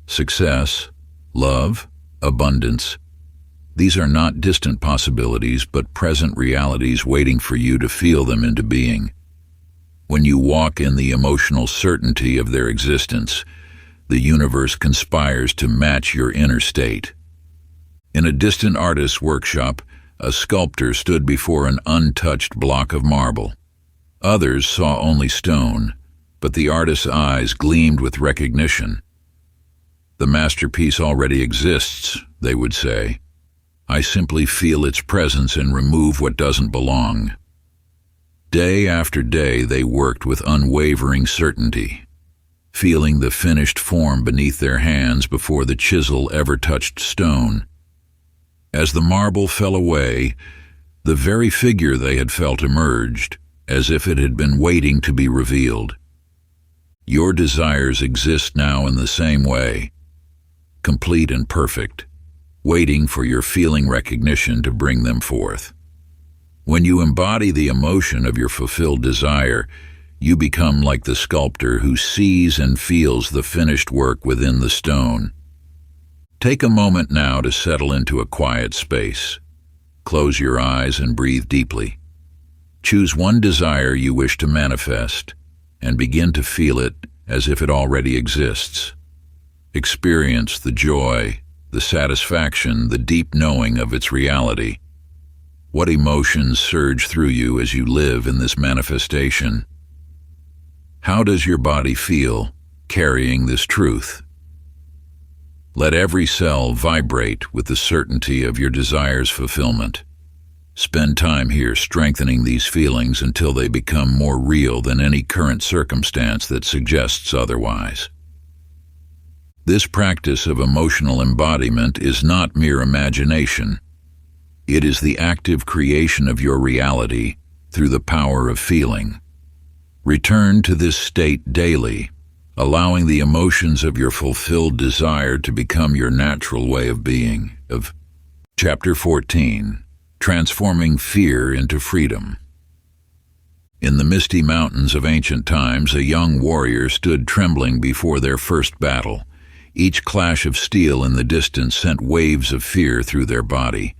Success, love, abundance, these are not distant possibilities, but present realities waiting for you to feel them into being. When you walk in the emotional certainty of their existence, the universe conspires to match your inner state. In a distant artist's workshop, a sculptor stood before an untouched block of marble. Others saw only stone, but the artist's eyes gleamed with recognition. The masterpiece already exists, they would say. I simply feel its presence and remove what doesn't belong. Day after day they worked with unwavering certainty, feeling the finished form beneath their hands before the chisel ever touched stone. As the marble fell away, the very figure they had felt emerged, as if it had been waiting to be revealed. Your desires exist now in the same way, complete and perfect, waiting for your feeling recognition to bring them forth. When you embody the emotion of your fulfilled desire, you become like the sculptor who sees and feels the finished work within the stone. Take a moment now to settle into a quiet space. Close your eyes and breathe deeply. Choose one desire you wish to manifest and begin to feel it as if it already exists. Experience the joy, the satisfaction, the deep knowing of its reality. What emotions surge through you as you live in this manifestation? How does your body feel carrying this truth? Let every cell vibrate with the certainty of your desire's fulfillment. Spend time here strengthening these feelings until they become more real than any current circumstance that suggests otherwise. This practice of emotional embodiment is not mere imagination. It is the active creation of your reality through the power of feeling. Return to this state daily, allowing the emotions of your fulfilled desire to become your natural way of being. Chapter 14, Transforming Fear into Freedom. In the misty mountains of ancient times, a young warrior stood trembling before their first battle. Each clash of steel in the distance sent waves of fear through their body.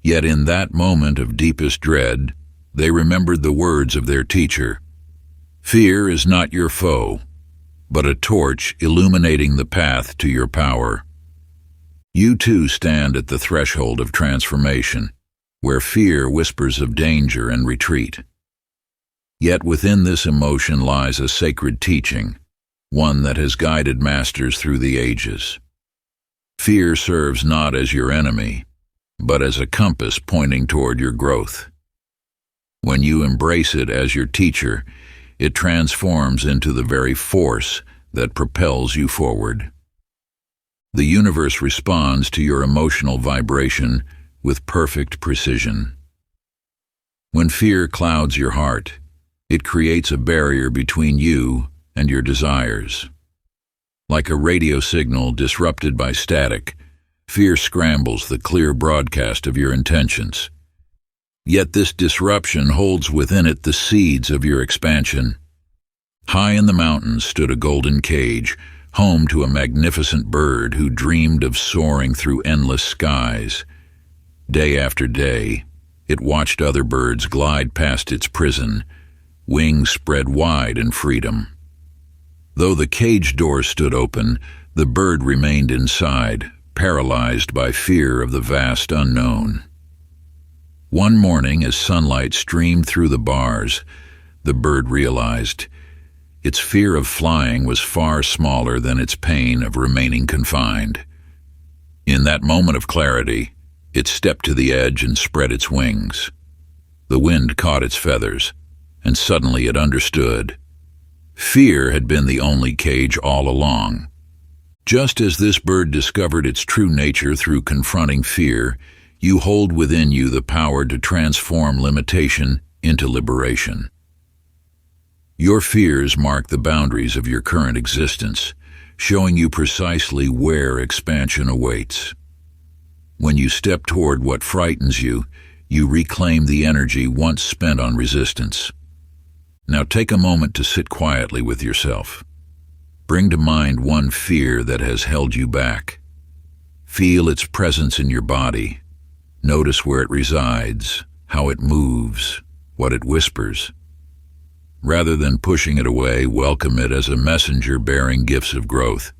Yet in that moment of deepest dread, they remembered the words of their teacher. Fear is not your foe, but a torch illuminating the path to your power. You too stand at the threshold of transformation, where fear whispers of danger and retreat. Yet within this emotion lies a sacred teaching, one that has guided masters through the ages. Fear serves not as your enemy, but as a compass pointing toward your growth. When you embrace it as your teacher, it transforms into the very force that propels you forward. The universe responds to your emotional vibration with perfect precision. When fear clouds your heart, it creates a barrier between you and your desires. Like a radio signal disrupted by static, fear scrambles the clear broadcast of your intentions. Yet this disruption holds within it the seeds of your expansion. High in the mountains stood a golden cage, home to a magnificent bird who dreamed of soaring through endless skies. Day after day, it watched other birds glide past its prison, wings spread wide in freedom. Though the cage door stood open, the bird remained inside, paralyzed by fear of the vast unknown. One morning, as sunlight streamed through the bars, the bird realized its fear of flying was far smaller than its pain of remaining confined. In that moment of clarity, it stepped to the edge and spread its wings. The wind caught its feathers, and suddenly it understood. Fear had been the only cage all along. Just as this bird discovered its true nature through confronting fear, you hold within you the power to transform limitation into liberation. Your fears mark the boundaries of your current existence, showing you precisely where expansion awaits. When you step toward what frightens you, you reclaim the energy once spent on resistance. Now take a moment to sit quietly with yourself. Bring to mind one fear that has held you back. Feel its presence in your body. Notice where it resides, how it moves, what it whispers. Rather than pushing it away, welcome it as a messenger bearing gifts of growth.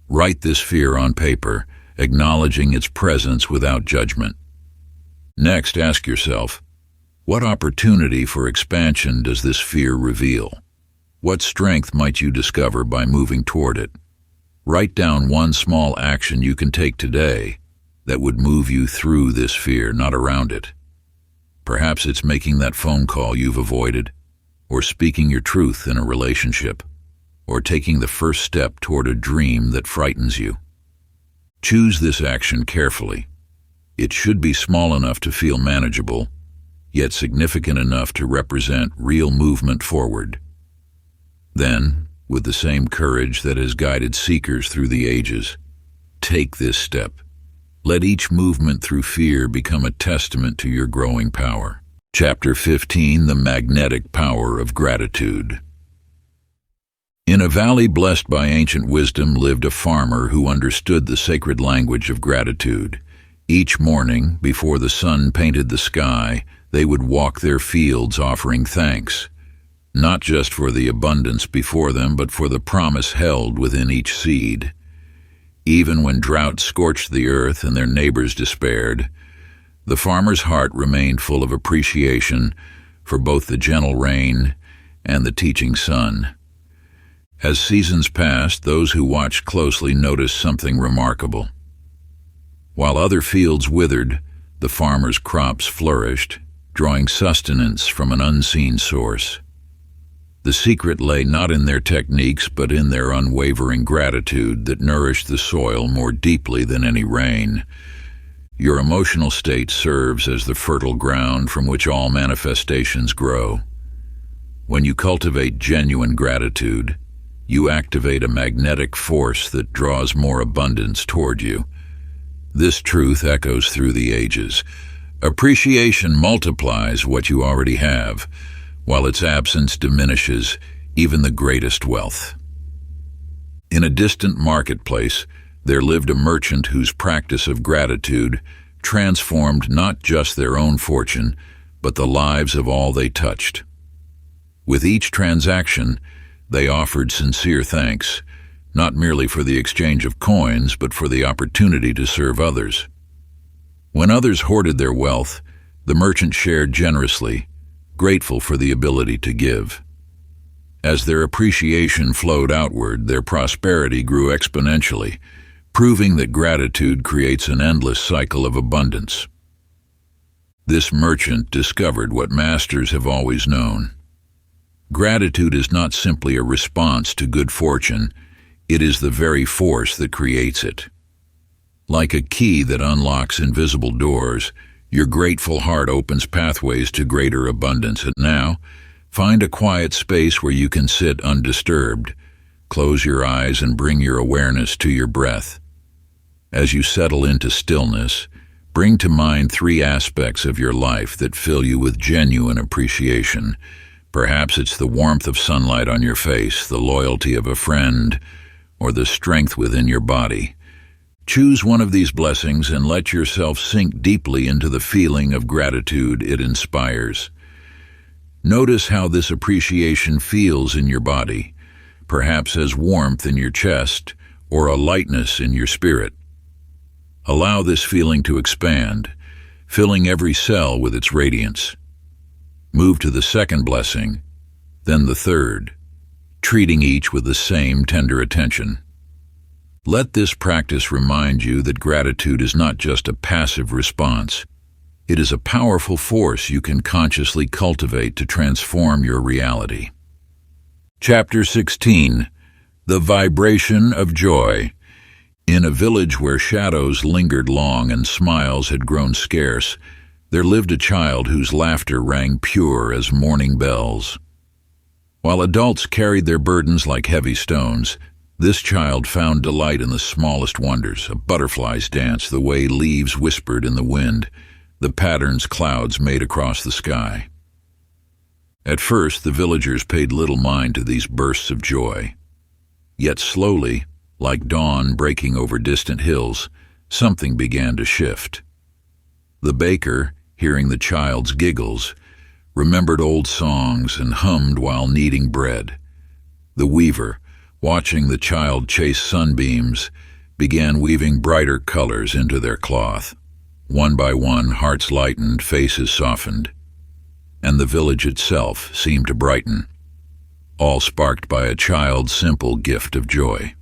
Write this fear on paper, acknowledging its presence without judgment. Next, ask yourself, what opportunity for expansion does this fear reveal? What strength might you discover by moving toward it? Write down one small action you can take today that would move you through this fear, not around it. Perhaps it's making that phone call you've avoided, or speaking your truth in a relationship, or taking the first step toward a dream that frightens you. Choose this action carefully. It should be small enough to feel manageable, yet significant enough to represent real movement forward. Then, with the same courage that has guided seekers through the ages, take this step. Let each movement through fear become a testament to your growing power. Chapter 15, The Magnetic Power of Gratitude. In a valley blessed by ancient wisdom lived a farmer who understood the sacred language of gratitude. Each morning, before the sun painted the sky, they would walk their fields offering thanks, not just for the abundance before them, but for the promise held within each seed. Even when drought scorched the earth and their neighbors despaired, the farmer's heart remained full of appreciation for both the gentle rain and the teaching sun. As seasons passed, those who watched closely noticed something remarkable. While other fields withered, the farmer's crops flourished, drawing sustenance from an unseen source. The secret lay not in their techniques, but in their unwavering gratitude that nourished the soil more deeply than any rain. Your emotional state serves as the fertile ground from which all manifestations grow. When you cultivate genuine gratitude, you activate a magnetic force that draws more abundance toward you. This truth echoes through the ages. Appreciation multiplies what you already have, while its absence diminishes even the greatest wealth. In a distant marketplace, there lived a merchant whose practice of gratitude transformed not just their own fortune, but the lives of all they touched. With each transaction, they offered sincere thanks, not merely for the exchange of coins, but for the opportunity to serve others. When others hoarded their wealth, the merchant shared generously, grateful for the ability to give. As their appreciation flowed outward, their prosperity grew exponentially, proving that gratitude creates an endless cycle of abundance. This merchant discovered what masters have always known. Gratitude is not simply a response to good fortune, it is the very force that creates it. Like a key that unlocks invisible doors, your grateful heart opens pathways to greater abundance. And now, find a quiet space where you can sit undisturbed. Close your eyes and bring your awareness to your breath. As you settle into stillness, bring to mind 3 aspects of your life that fill you with genuine appreciation. Perhaps it's the warmth of sunlight on your face, the loyalty of a friend, or the strength within your body. Choose one of these blessings and let yourself sink deeply into the feeling of gratitude it inspires. Notice how this appreciation feels in your body, perhaps as warmth in your chest or a lightness in your spirit. Allow this feeling to expand, filling every cell with its radiance. Move to the second blessing, then the third, treating each with the same tender attention. Let this practice remind you that gratitude is not just a passive response. It is a powerful force you can consciously cultivate to transform your reality. Chapter 16. The Vibration of Joy. In a village where shadows lingered long and smiles had grown scarce, there lived a child whose laughter rang pure as morning bells. While adults carried their burdens like heavy stones, this child found delight in the smallest wonders, a butterfly's dance, the way leaves whispered in the wind, the patterns clouds made across the sky. At first, the villagers paid little mind to these bursts of joy. Yet slowly, like dawn breaking over distant hills, something began to shift. The baker, hearing the child's giggles, remembered old songs and hummed while kneading bread. The weaver, watching the child chase sunbeams, began weaving brighter colors into their cloth. One by one, hearts lightened, faces softened, and the village itself seemed to brighten, all sparked by a child's simple gift of joy.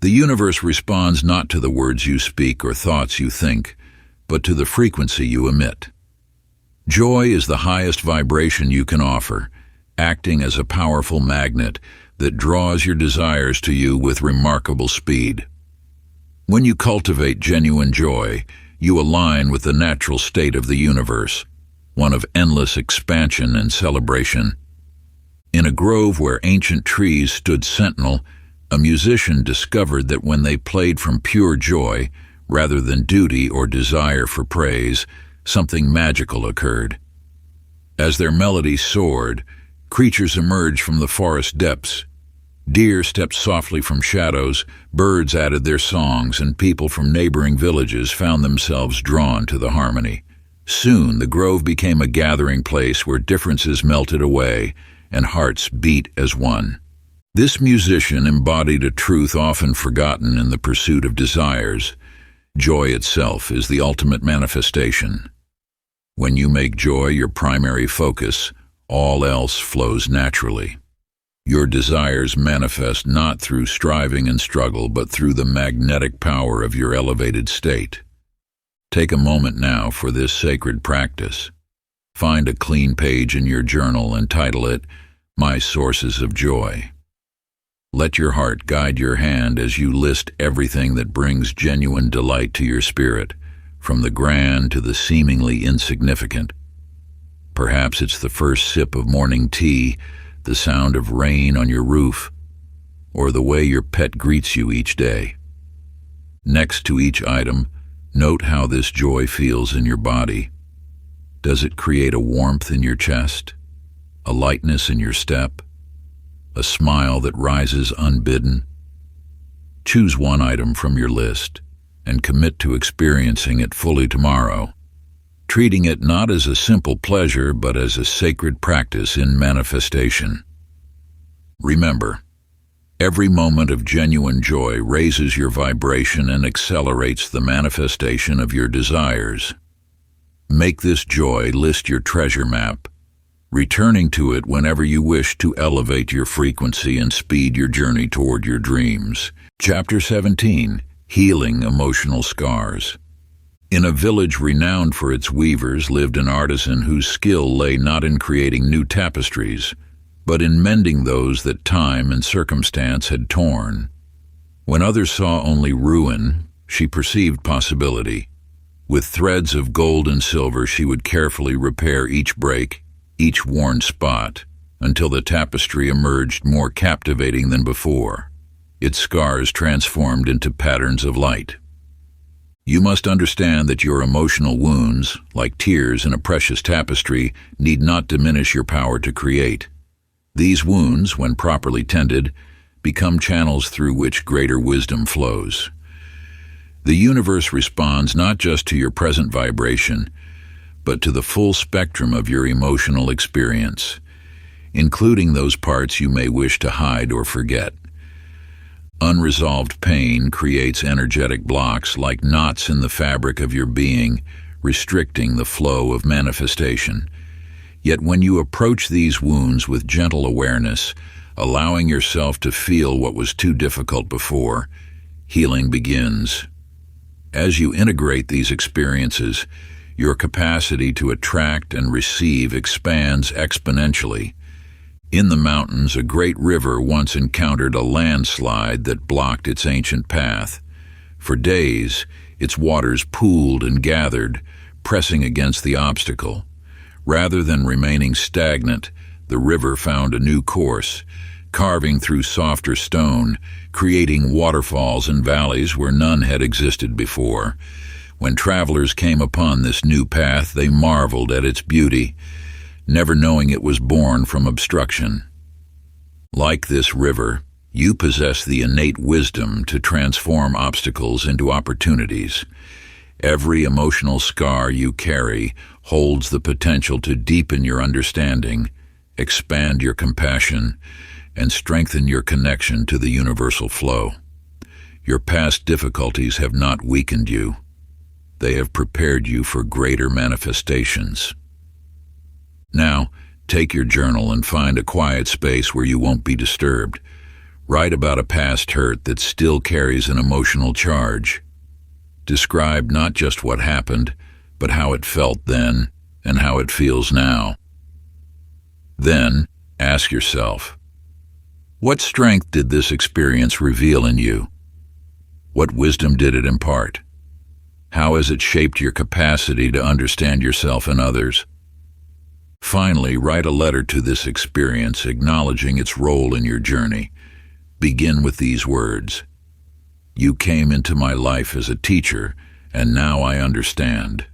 The universe responds not to the words you speak or thoughts you think, but to the frequency you emit. Joy is the highest vibration you can offer, acting as a powerful magnet that draws your desires to you with remarkable speed. When you cultivate genuine joy, you align with the natural state of the universe, one of endless expansion and celebration. In a grove where ancient trees stood sentinel, a musician discovered that when they played from pure joy, rather than duty or desire for praise, something magical occurred. As their melody soared, creatures emerged from the forest depths. Deer stepped softly from shadows, birds added their songs, and people from neighboring villages found themselves drawn to the harmony. Soon the grove became a gathering place where differences melted away and hearts beat as one. This musician embodied a truth often forgotten in the pursuit of desires. Joy itself is the ultimate manifestation. When you make joy your primary focus, all else flows naturally. Your desires manifest not through striving and struggle, but through the magnetic power of your elevated state. Take a moment now for this sacred practice. Find a clean page in your journal and title it, My Sources of Joy. Let your heart guide your hand as you list everything that brings genuine delight to your spirit, from the grand to the seemingly insignificant. Perhaps it's the first sip of morning tea, the sound of rain on your roof, or the way your pet greets you each day. Next to each item, note how this joy feels in your body. Does it create a warmth in your chest, a lightness in your step, a smile that rises unbidden? Choose one item from your list and commit to experiencing it fully tomorrow, treating it not as a simple pleasure but as a sacred practice in manifestation. Remember, every moment of genuine joy raises your vibration and accelerates the manifestation of your desires. Make this joy list your treasure map, returning to it whenever you wish to elevate your frequency and speed your journey toward your dreams. Chapter 17. Healing Emotional Scars. In a village renowned for its weavers lived an artisan whose skill lay not in creating new tapestries, but in mending those that time and circumstance had torn. When others saw only ruin, she perceived possibility. With threads of gold and silver she would carefully repair each break, each worn spot, until the tapestry emerged more captivating than before, its scars transformed into patterns of light. You must understand that your emotional wounds, like tears in a precious tapestry, need not diminish your power to create. These wounds, when properly tended, become channels through which greater wisdom flows. The universe responds not just to your present vibration, but to the full spectrum of your emotional experience, including those parts you may wish to hide or forget. Unresolved pain creates energetic blocks like knots in the fabric of your being, restricting the flow of manifestation. Yet when you approach these wounds with gentle awareness, allowing yourself to feel what was too difficult before, healing begins. As you integrate these experiences, your capacity to attract and receive expands exponentially. In the mountains, a great river once encountered a landslide that blocked its ancient path. For days, its waters pooled and gathered, pressing against the obstacle. Rather than remaining stagnant, the river found a new course, carving through softer stone, creating waterfalls and valleys where none had existed before. When travelers came upon this new path, they marveled at its beauty, never knowing it was born from obstruction. Like this river, you possess the innate wisdom to transform obstacles into opportunities. Every emotional scar you carry holds the potential to deepen your understanding, expand your compassion, and strengthen your connection to the universal flow. Your past difficulties have not weakened you. They have prepared you for greater manifestations. Now, take your journal and find a quiet space where you won't be disturbed. Write about a past hurt that still carries an emotional charge. Describe not just what happened, but how it felt then and how it feels now. Then, ask yourself, what strength did this experience reveal in you? What wisdom did it impart? How has it shaped your capacity to understand yourself and others? Finally, write a letter to this experience, acknowledging its role in your journey. Begin with these words: "You came into my life as a teacher, and now I understand."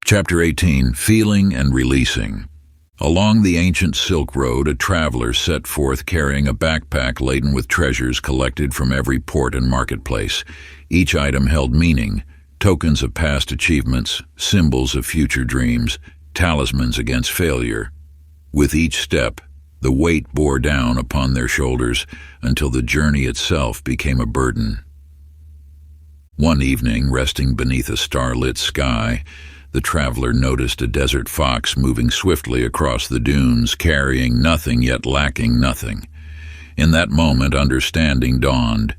Chapter 18. Feeling and Releasing. Along the ancient Silk Road, a traveler set forth carrying a backpack laden with treasures collected from every port and marketplace. Each item held meaning, tokens of past achievements, symbols of future dreams, talismans against failure. With each step, the weight bore down upon their shoulders until the journey itself became a burden. One evening, resting beneath a starlit sky, the traveler noticed a desert fox moving swiftly across the dunes, carrying nothing yet lacking nothing. In that moment, understanding dawned.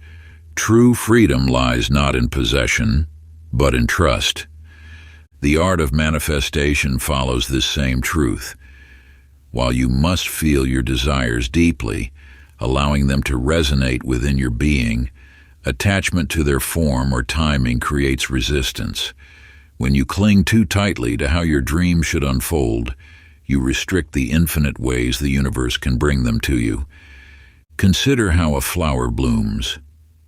True freedom lies not in possession, but in trust. The art of manifestation follows this same truth. While you must feel your desires deeply, allowing them to resonate within your being, attachment to their form or timing creates resistance. When you cling too tightly to how your dreams should unfold, you restrict the infinite ways the universe can bring them to you. Consider how a flower blooms.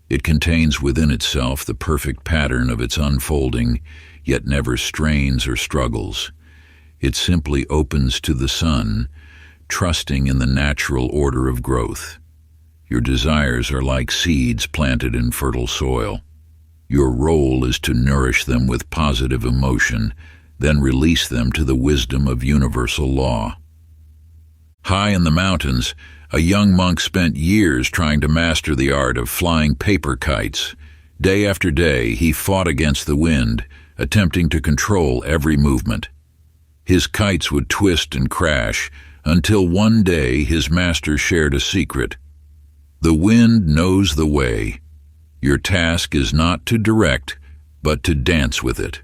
It contains within itself the perfect pattern of its unfolding, yet never strains or struggles. It simply opens to the sun, trusting in the natural order of growth. Your desires are like seeds planted in fertile soil. Your role is to nourish them with positive emotion, then release them to the wisdom of universal law. High in the mountains, a young monk spent years trying to master the art of flying paper kites. Day after day, he fought against the wind, attempting to control every movement. His kites would twist and crash until one day his master shared a secret. The wind knows the way. Your task is not to direct, but to dance with it.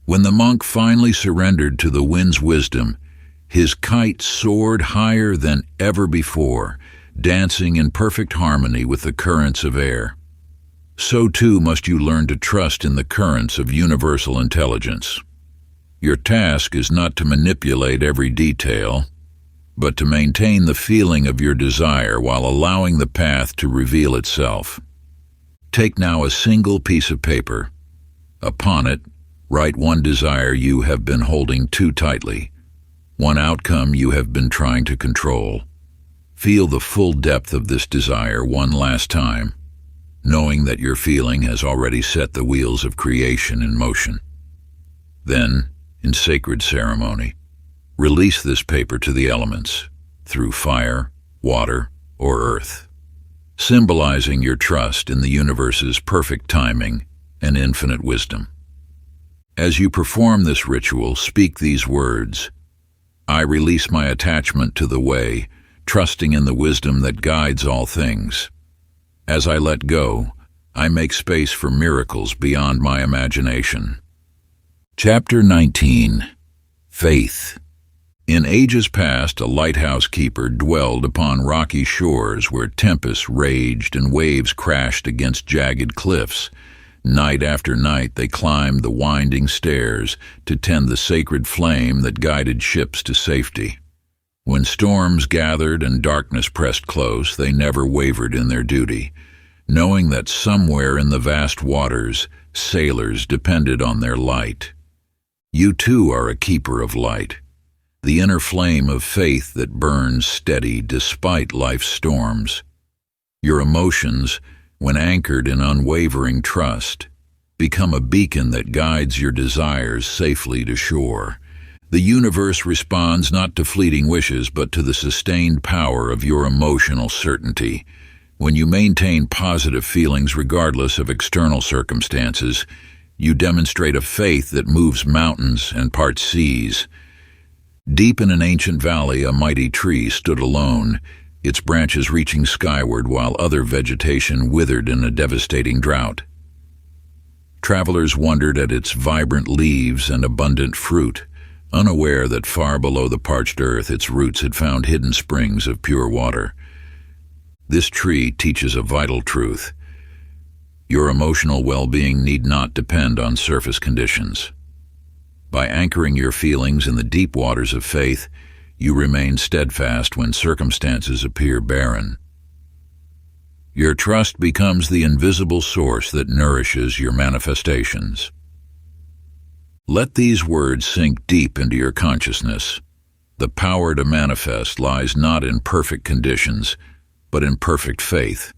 When the monk finally surrendered to the wind's wisdom, his kite soared higher than ever before, dancing in perfect harmony with the currents of air. So too must you learn to trust in the currents of universal intelligence. Your task is not to manipulate every detail, but to maintain the feeling of your desire while allowing the path to reveal itself. Take now a single piece of paper. Upon it, write one desire you have been holding too tightly, one outcome you have been trying to control. Feel the full depth of this desire one last time, knowing that your feeling has already set the wheels of creation in motion. Then, in sacred ceremony, release this paper to the elements, through fire, water, or earth, symbolizing your trust in the universe's perfect timing and infinite wisdom. As you perform this ritual, speak these words: I release my attachment to the way, trusting in the wisdom that guides all things. As I let go, I make space for miracles beyond my imagination. Chapter 19. Faith. In ages past, a lighthouse keeper dwelled upon rocky shores where tempests raged and waves crashed against jagged cliffs. Night after night they climbed the winding stairs to tend the sacred flame that guided ships to safety. When storms gathered and darkness pressed close, they never wavered in their duty, knowing that somewhere in the vast waters, sailors depended on their light. You too are a keeper of light, the inner flame of faith that burns steady despite life's storms. Your emotions, when anchored in unwavering trust, become a beacon that guides your desires safely to shore. The universe responds not to fleeting wishes, but to the sustained power of your emotional certainty. When you maintain positive feelings regardless of external circumstances, you demonstrate a faith that moves mountains and parts seas. Deep in an ancient valley, a mighty tree stood alone, its branches reaching skyward while other vegetation withered in a devastating drought. Travelers wondered at its vibrant leaves and abundant fruit, unaware that far below the parched earth its roots had found hidden springs of pure water. This tree teaches a vital truth. Your emotional well-being need not depend on surface conditions. By anchoring your feelings in the deep waters of faith, you remain steadfast when circumstances appear barren. Your trust becomes the invisible source that nourishes your manifestations. Let these words sink deep into your consciousness. The power to manifest lies not in perfect conditions, but in perfect faith.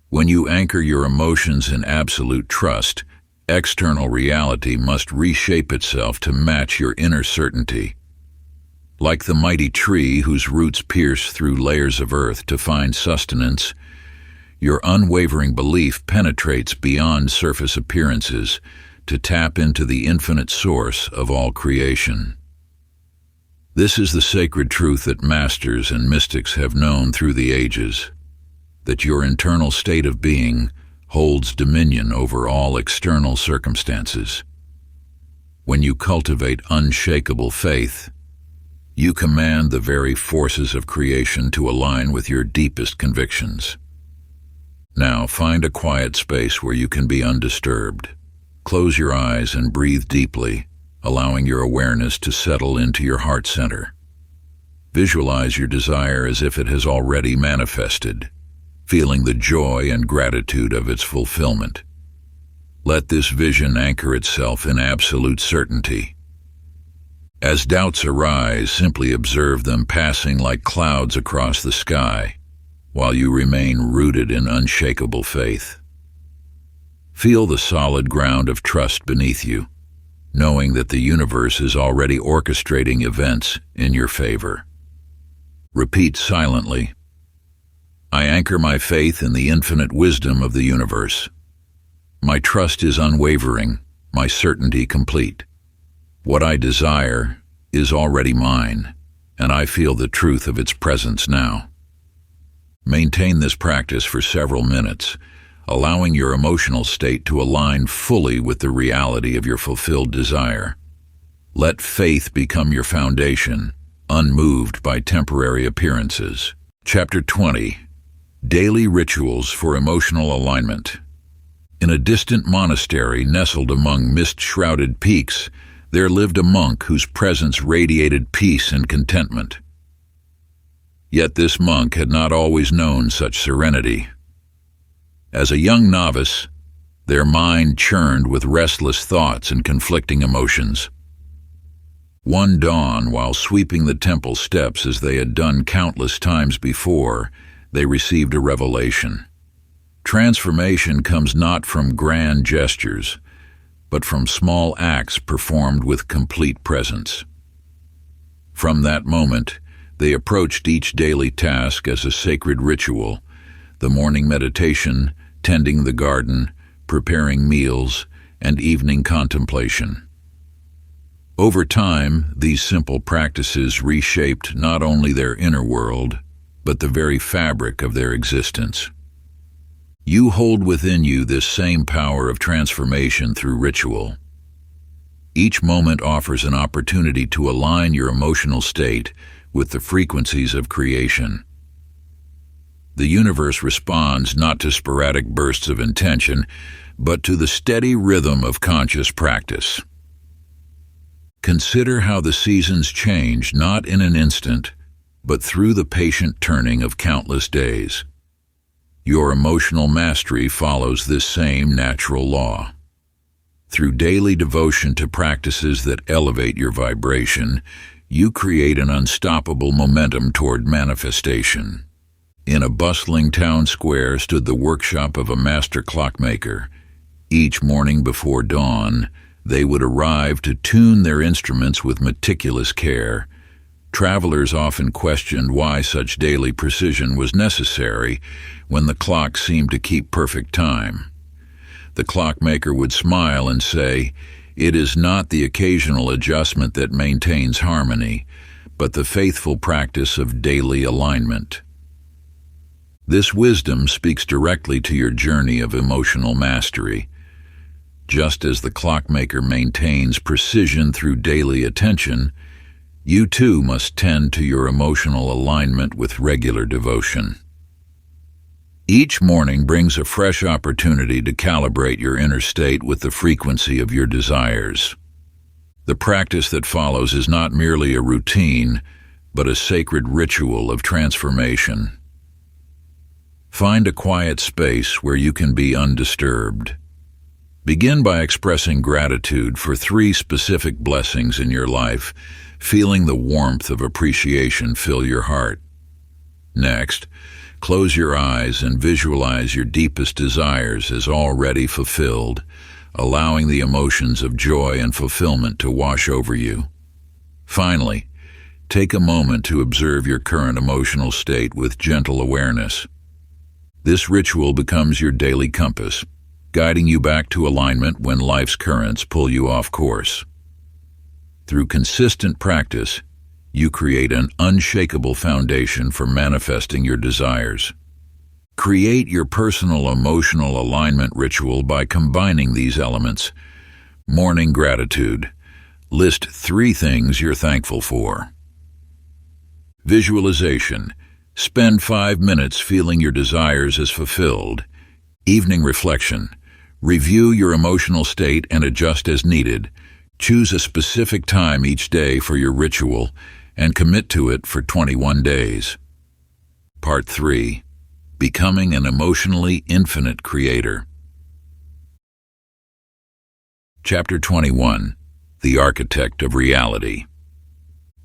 When you anchor your emotions in absolute trust, external reality must reshape itself to match your inner certainty. Like the mighty tree whose roots pierce through layers of earth to find sustenance, your unwavering belief penetrates beyond surface appearances to tap into the infinite source of all creation. This is the sacred truth that masters and mystics have known through the ages, that your internal state of being holds dominion over all external circumstances. When you cultivate unshakable faith, you command the very forces of creation to align with your deepest convictions. Now find a quiet space where you can be undisturbed. Close your eyes and breathe deeply, allowing your awareness to settle into your heart center. Visualize your desire as if it has already manifested, feeling the joy and gratitude of its fulfillment. Let this vision anchor itself in absolute certainty. As doubts arise, simply observe them passing like clouds across the sky, while you remain rooted in unshakable faith. Feel the solid ground of trust beneath you, knowing that the universe is already orchestrating events in your favor. Repeat silently, I anchor my faith in the infinite wisdom of the universe. My trust is unwavering, my certainty complete. What I desire is already mine, and I feel the truth of its presence now. Maintain this practice for several minutes, allowing your emotional state to align fully with the reality of your fulfilled desire. Let faith become your foundation, unmoved by temporary appearances. Chapter 20. Daily Rituals for Emotional Alignment. In a distant monastery nestled among mist-shrouded peaks, there lived a monk whose presence radiated peace and contentment. Yet this monk had not always known such serenity. As a young novice, their mind churned with restless thoughts and conflicting emotions. One dawn, while sweeping the temple steps as they had done countless times before, they received a revelation. Transformation comes not from grand gestures, but from small acts performed with complete presence. From that moment, they approached each daily task as a sacred ritual: the morning meditation, tending the garden, preparing meals, and evening contemplation. Over time, these simple practices reshaped not only their inner world, but the very fabric of their existence. You hold within you this same power of transformation through ritual. Each moment offers an opportunity to align your emotional state with the frequencies of creation. The universe responds not to sporadic bursts of intention, but to the steady rhythm of conscious practice. Consider how the seasons change not in an instant, but through the patient turning of countless days. Your emotional mastery follows this same natural law. Through daily devotion to practices that elevate your vibration, you create an unstoppable momentum toward manifestation. In a bustling town square stood the workshop of a master clockmaker. Each morning before dawn, they would arrive to tune their instruments with meticulous care. Travelers often questioned why such daily precision was necessary when the clock seemed to keep perfect time. The clockmaker would smile and say, "It is not the occasional adjustment that maintains harmony, but the faithful practice of daily alignment." This wisdom speaks directly to your journey of emotional mastery. Just as the clockmaker maintains precision through daily attention, you too must tend to your emotional alignment with regular devotion. Each morning brings a fresh opportunity to calibrate your inner state with the frequency of your desires. The practice that follows is not merely a routine, but a sacred ritual of transformation. Find a quiet space where you can be undisturbed. Begin by expressing gratitude for 3 specific blessings in your life, feeling the warmth of appreciation fill your heart. Next, close your eyes and visualize your deepest desires as already fulfilled, allowing the emotions of joy and fulfillment to wash over you. Finally, take a moment to observe your current emotional state with gentle awareness. This ritual becomes your daily compass, guiding you back to alignment when life's currents pull you off course. Through consistent practice, you create an unshakable foundation for manifesting your desires. Create your personal emotional alignment ritual by combining these elements. Morning gratitude. List 3 things you're thankful for. Visualization. Spend 5 minutes feeling your desires as fulfilled. Evening reflection. Review your emotional state and adjust as needed. Choose a specific time each day for your ritual and commit to it for 21 days. Part 3. Becoming an emotionally infinite creator. Chapter 21. The Architect of Reality.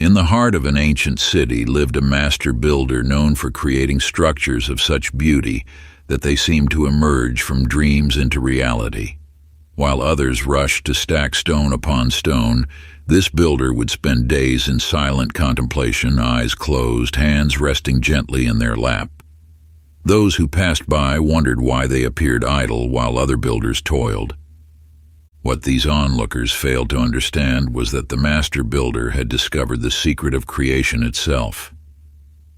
In the heart of an ancient city lived a master builder known for creating structures of such beauty that they seemed to emerge from dreams into reality. While others rushed to stack stone upon stone, this builder would spend days in silent contemplation, eyes closed, hands resting gently in their lap. Those who passed by wondered why they appeared idle while other builders toiled. What these onlookers failed to understand was that the master builder had discovered the secret of creation itself.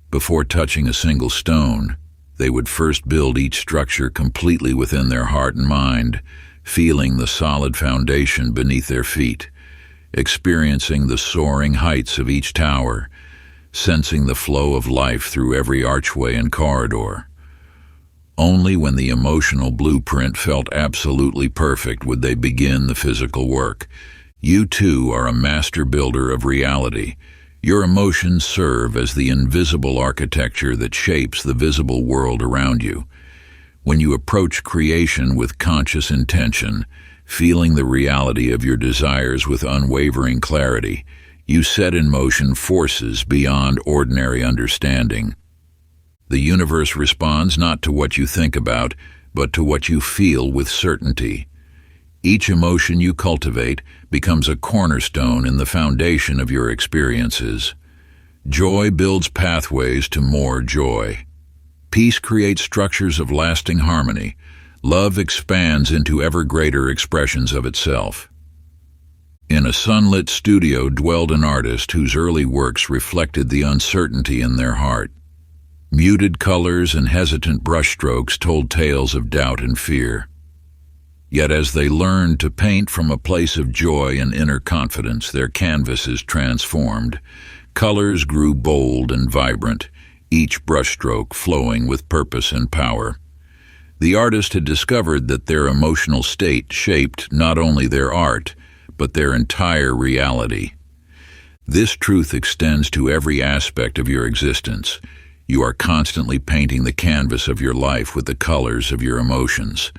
Before touching a single stone, they would first build each structure completely within their heart and mind, feeling the solid foundation beneath their feet, experiencing the soaring heights of each tower, sensing the flow of life through every archway and corridor. Only when the emotional blueprint felt absolutely perfect would they begin the physical work. You too are a master builder of reality. Your emotions serve as the invisible architecture that shapes the visible world around you. When you approach creation with conscious intention, feeling the reality of your desires with unwavering clarity, you set in motion forces beyond ordinary understanding. The universe responds not to what you think about, but to what you feel with certainty. Each emotion you cultivate becomes a cornerstone in the foundation of your experiences. Joy builds pathways to more joy. Peace creates structures of lasting harmony. Love expands into ever greater expressions of itself. In a sunlit studio dwelled an artist whose early works reflected the uncertainty in their heart. Muted colors and hesitant brushstrokes told tales of doubt and fear. Yet as they learned to paint from a place of joy and inner confidence, their canvases transformed. Colors grew bold and vibrant, each brushstroke flowing with purpose and power. The artist had discovered that their emotional state shaped not only their art, but their entire reality. This truth extends to every aspect of your existence. You are constantly painting the canvas of your life with the colors of your emotions.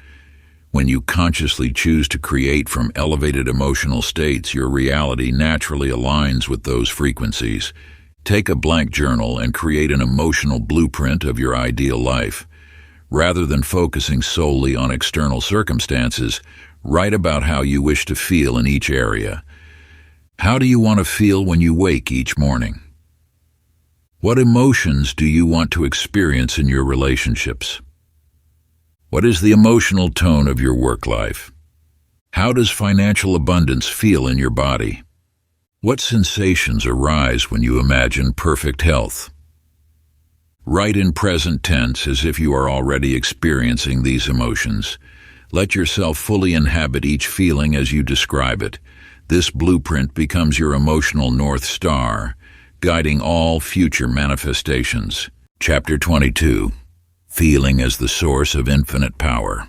When you consciously choose to create from elevated emotional states, your reality naturally aligns with those frequencies. Take a blank journal and create an emotional blueprint of your ideal life. Rather than focusing solely on external circumstances, write about how you wish to feel in each area. How do you want to feel when you wake each morning? What emotions do you want to experience in your relationships? What is the emotional tone of your work life? How does financial abundance feel in your body? What sensations arise when you imagine perfect health? Write in present tense as if you are already experiencing these emotions. Let yourself fully inhabit each feeling as you describe it. This blueprint becomes your emotional North Star, guiding all future manifestations. Chapter 22. Feeling as the source of infinite power.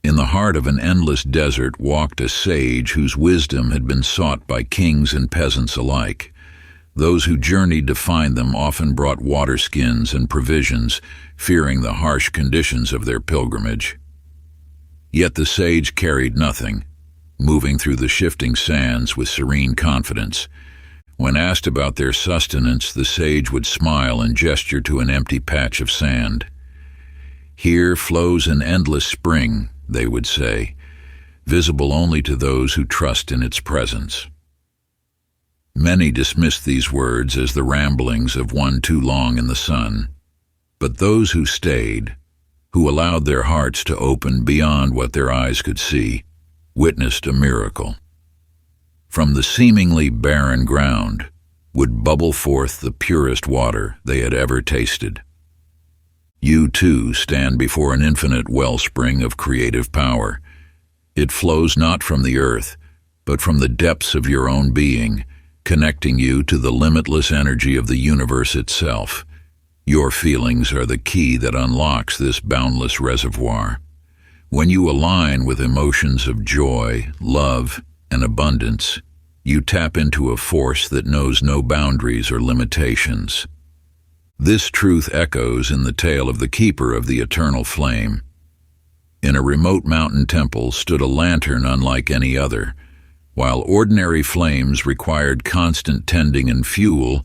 In the heart of an endless desert walked a sage whose wisdom had been sought by kings and peasants alike. Those who journeyed to find them often brought water skins and provisions, fearing the harsh conditions of their pilgrimage. Yet the sage carried nothing, moving through the shifting sands with serene confidence. When asked about their sustenance, the sage would smile and gesture to an empty patch of sand. "Here flows an endless spring," they would say, visible only to those who trust in its presence. Many dismissed these words as the ramblings of one too long in the sun. But those who stayed, who allowed their hearts to open beyond what their eyes could see, witnessed a miracle. From the seemingly barren ground would bubble forth the purest water they had ever tasted. You too stand before an infinite wellspring of creative power. It flows not from the earth, but from the depths of your own being, connecting you to the limitless energy of the universe itself. Your feelings are the key that unlocks this boundless reservoir. When you align with emotions of joy, love, and abundance, you tap into a force that knows no boundaries or limitations. This truth echoes in the tale of the keeper of the eternal flame. In a remote mountain temple stood a lantern unlike any other. While ordinary flames required constant tending and fuel,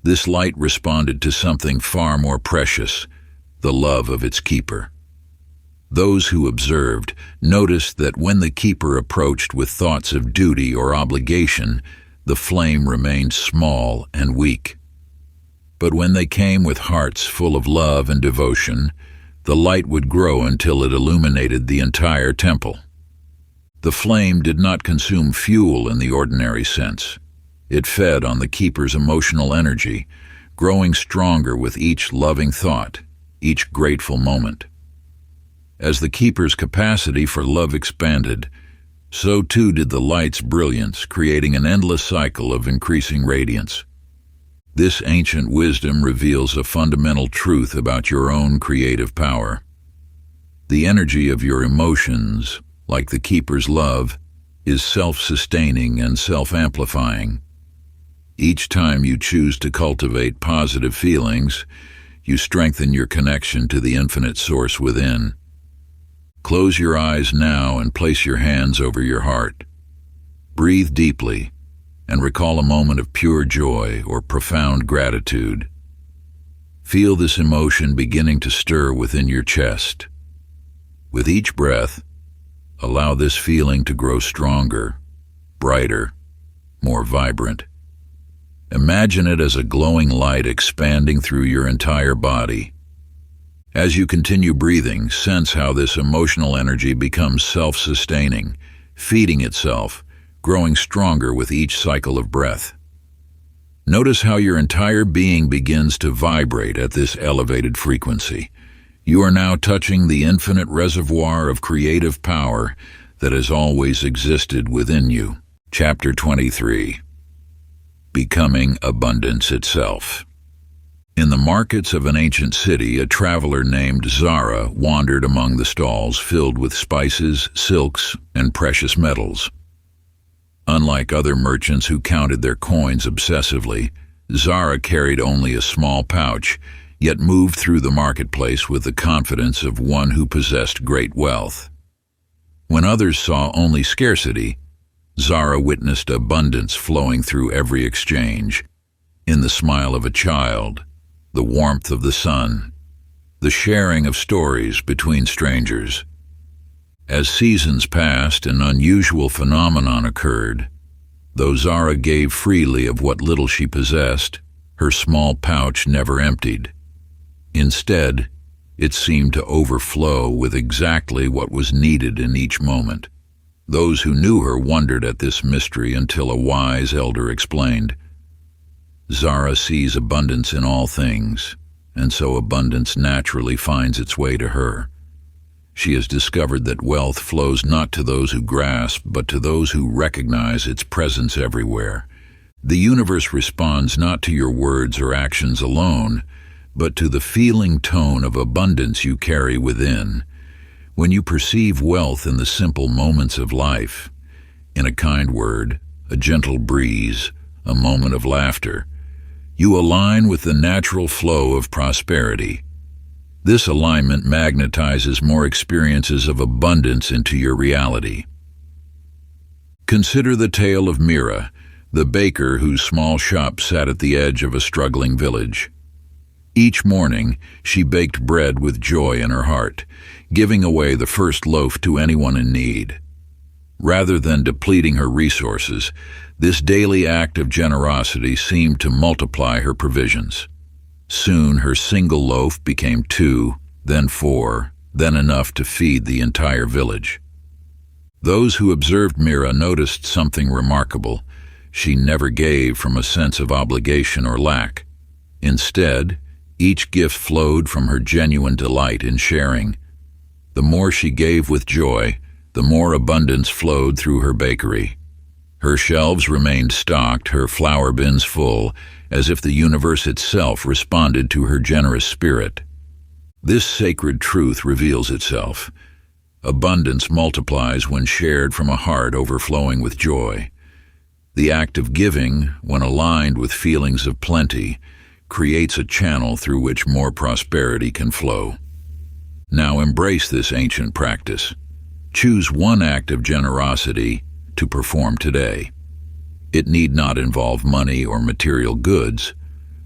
this light responded to something far more precious, the love of its keeper. Those who observed noticed that when the keeper approached with thoughts of duty or obligation, the flame remained small and weak. But when they came with hearts full of love and devotion, the light would grow until it illuminated the entire temple. The flame did not consume fuel in the ordinary sense. It fed on the keeper's emotional energy, growing stronger with each loving thought, each grateful moment. As the keeper's capacity for love expanded, so too did the light's brilliance, creating an endless cycle of increasing radiance. This ancient wisdom reveals a fundamental truth about your own creative power. The energy of your emotions, like the keeper's love, is self-sustaining and self-amplifying. Each time you choose to cultivate positive feelings, you strengthen your connection to the infinite source within. Close your eyes now and place your hands over your heart. Breathe deeply and recall a moment of pure joy or profound gratitude. Feel this emotion beginning to stir within your chest. With each breath, allow this feeling to grow stronger, brighter, more vibrant. Imagine it as a glowing light expanding through your entire body. As you continue breathing, sense how this emotional energy becomes self-sustaining, feeding itself, growing stronger with each cycle of breath. Notice how your entire being begins to vibrate at this elevated frequency. You are now touching the infinite reservoir of creative power that has always existed within you. Chapter 23. Becoming Abundance Itself. In the markets of an ancient city, a traveler named Zara wandered among the stalls filled with spices, silks, and precious metals. Unlike other merchants who counted their coins obsessively, Zara carried only a small pouch, yet moved through the marketplace with the confidence of one who possessed great wealth. When others saw only scarcity, Zara witnessed abundance flowing through every exchange, in the smile of a child, the warmth of the sun, the sharing of stories between strangers. As seasons passed, an unusual phenomenon occurred. Though Zara gave freely of what little she possessed, her small pouch never emptied. Instead, it seemed to overflow with exactly what was needed in each moment. Those who knew her wondered at this mystery until a wise elder explained, "Zara sees abundance in all things, and so abundance naturally finds its way to her. She has discovered that wealth flows not to those who grasp, but to those who recognize its presence everywhere. The universe responds not to your words or actions alone, but to the feeling tone of abundance you carry within. When you perceive wealth in the simple moments of life, in a kind word, a gentle breeze, a moment of laughter, you align with the natural flow of prosperity. This alignment magnetizes more experiences of abundance into your reality." Consider the tale of Mira, the baker whose small shop sat at the edge of a struggling village. Each morning, she baked bread with joy in her heart, giving away the first loaf to anyone in need. Rather than depleting her resources, this daily act of generosity seemed to multiply her provisions. Soon her single loaf became 2, then 4, then enough to feed the entire village. Those who observed Mira noticed something remarkable. She never gave from a sense of obligation or lack. Instead, each gift flowed from her genuine delight in sharing. The more she gave with joy, the more abundance flowed through her bakery. Her shelves remained stocked, her flour bins full, as if the universe itself responded to her generous spirit. This sacred truth reveals itself. Abundance multiplies when shared from a heart overflowing with joy. The act of giving, when aligned with feelings of plenty, creates a channel through which more prosperity can flow. Now embrace this ancient practice. Choose one act of generosity to perform today. It need not involve money or material goods.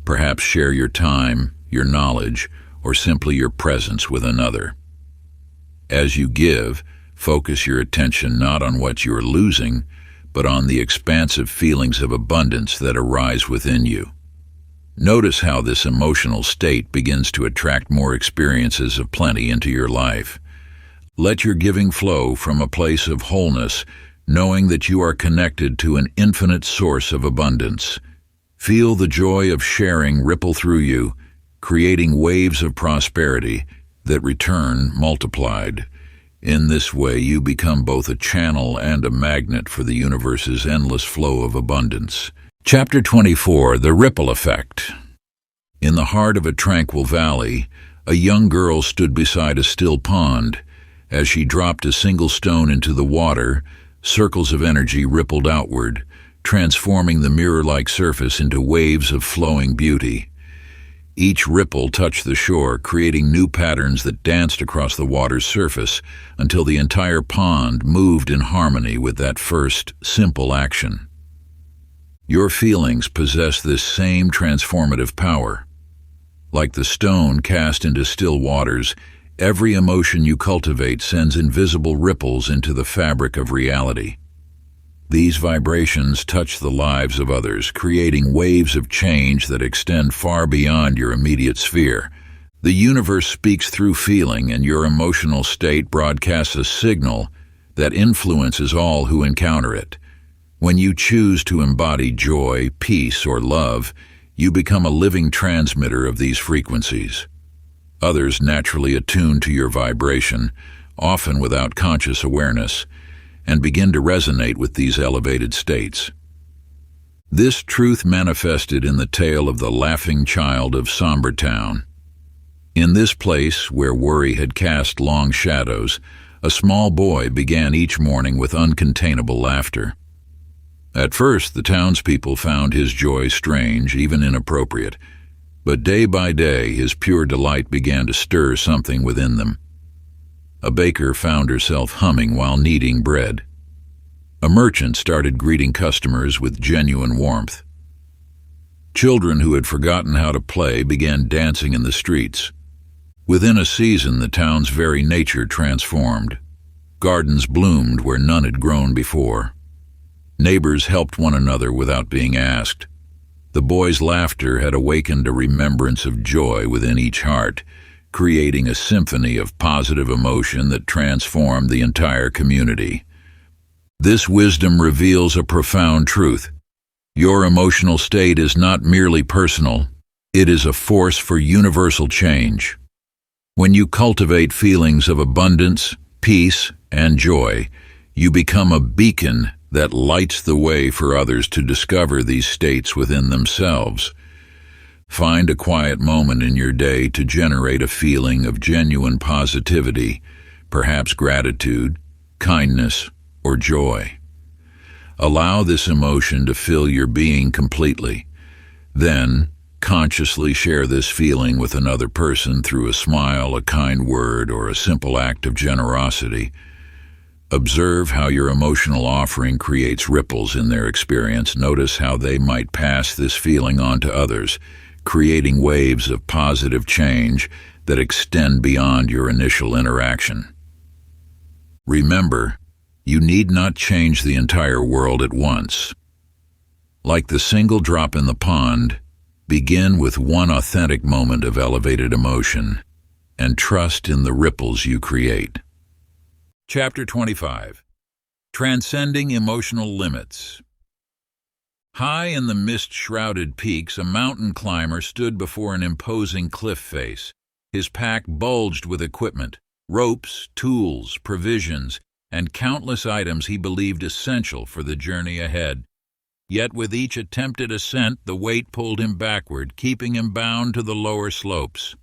Perhaps share your time, your knowledge, or simply your presence with another. As you give, focus your attention not on what you are losing, but on the expansive feelings of abundance that arise within you. Notice how this emotional state begins to attract more experiences of plenty into your life. Let your giving flow from a place of wholeness, knowing that you are connected to an infinite source of abundance. Feel the joy of sharing ripple through you, creating waves of prosperity that return multiplied. In this way, you become both a channel and a magnet for the universe's endless flow of abundance. Chapter 24, The Ripple Effect. In the heart of a tranquil valley, a young girl stood beside a still pond. As she dropped a single stone into the water, circles of energy rippled outward, transforming the mirror-like surface into waves of flowing beauty. Each ripple touched the shore, creating new patterns that danced across the water's surface until the entire pond moved in harmony with that first, simple action. Your feelings possess this same transformative power. Like the stone cast into still waters, every emotion you cultivate sends invisible ripples into the fabric of reality. These vibrations touch the lives of others, creating waves of change that extend far beyond your immediate sphere. The universe speaks through feeling, and your emotional state broadcasts a signal that influences all who encounter it. When you choose to embody joy, peace, or love, you become a living transmitter of these frequencies. Others naturally attune to your vibration, often without conscious awareness, and begin to resonate with these elevated states. This truth manifested in the tale of the laughing child of Somber Town. In this place, where worry had cast long shadows, a small boy began each morning with uncontainable laughter. At first, the townspeople found his joy strange, even inappropriate, but day by day his pure delight began to stir something within them. A baker found herself humming while kneading bread. A merchant started greeting customers with genuine warmth. Children who had forgotten how to play began dancing in the streets. Within a season, the town's very nature transformed. Gardens bloomed where none had grown before. Neighbors helped one another without being asked. The boy's laughter had awakened a remembrance of joy within each heart, creating a symphony of positive emotion that transformed the entire community. This wisdom reveals a profound truth. Your emotional state is not merely personal, it is a force for universal change. When you cultivate feelings of abundance, peace, and joy, you become a beacon that lights the way for others to discover these states within themselves. Find a quiet moment in your day to generate a feeling of genuine positivity, perhaps gratitude, kindness, or joy. Allow this emotion to fill your being completely. Then, consciously share this feeling with another person through a smile, a kind word, or a simple act of generosity. Observe how your emotional offering creates ripples in their experience. Notice how they might pass this feeling on to others, creating waves of positive change that extend beyond your initial interaction. Remember, you need not change the entire world at once. Like the single drop in the pond, begin with one authentic moment of elevated emotion and trust in the ripples you create. Chapter 25. Transcending Emotional Limits. High in the mist-shrouded peaks, a mountain climber stood before an imposing cliff face. His pack bulged with equipment, ropes, tools, provisions, and countless items he believed essential for the journey ahead. Yet with each attempted ascent, the weight pulled him backward, keeping him bound to the lower slopes.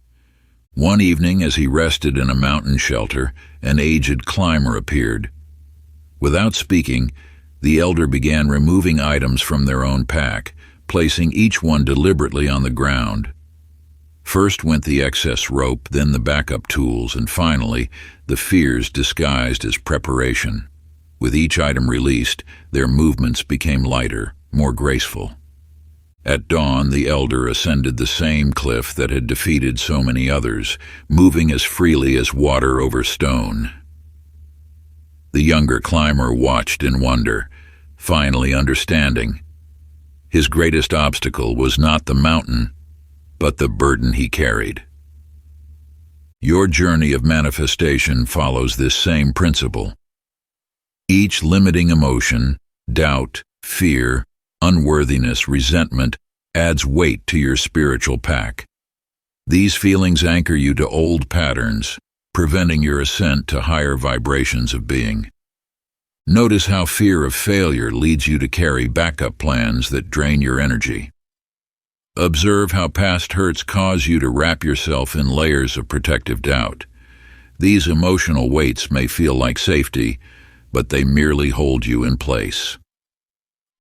One evening, as he rested in a mountain shelter, an aged climber appeared. Without speaking, the elder began removing items from their own pack, placing each one deliberately on the ground. First went the excess rope, then the backup tools, and finally, the fears disguised as preparation. With each item released, their movements became lighter, more graceful. At dawn, the elder ascended the same cliff that had defeated so many others, moving as freely as water over stone. The younger climber watched in wonder, finally understanding. His greatest obstacle was not the mountain, but the burden he carried. Your journey of manifestation follows this same principle. Each limiting emotion, doubt, fear, unworthiness, resentment, adds weight to your spiritual pack. These feelings anchor you to old patterns, preventing your ascent to higher vibrations of being. Notice how fear of failure leads you to carry backup plans that drain your energy. Observe how past hurts cause you to wrap yourself in layers of protective doubt. These emotional weights may feel like safety, but they merely hold you in place.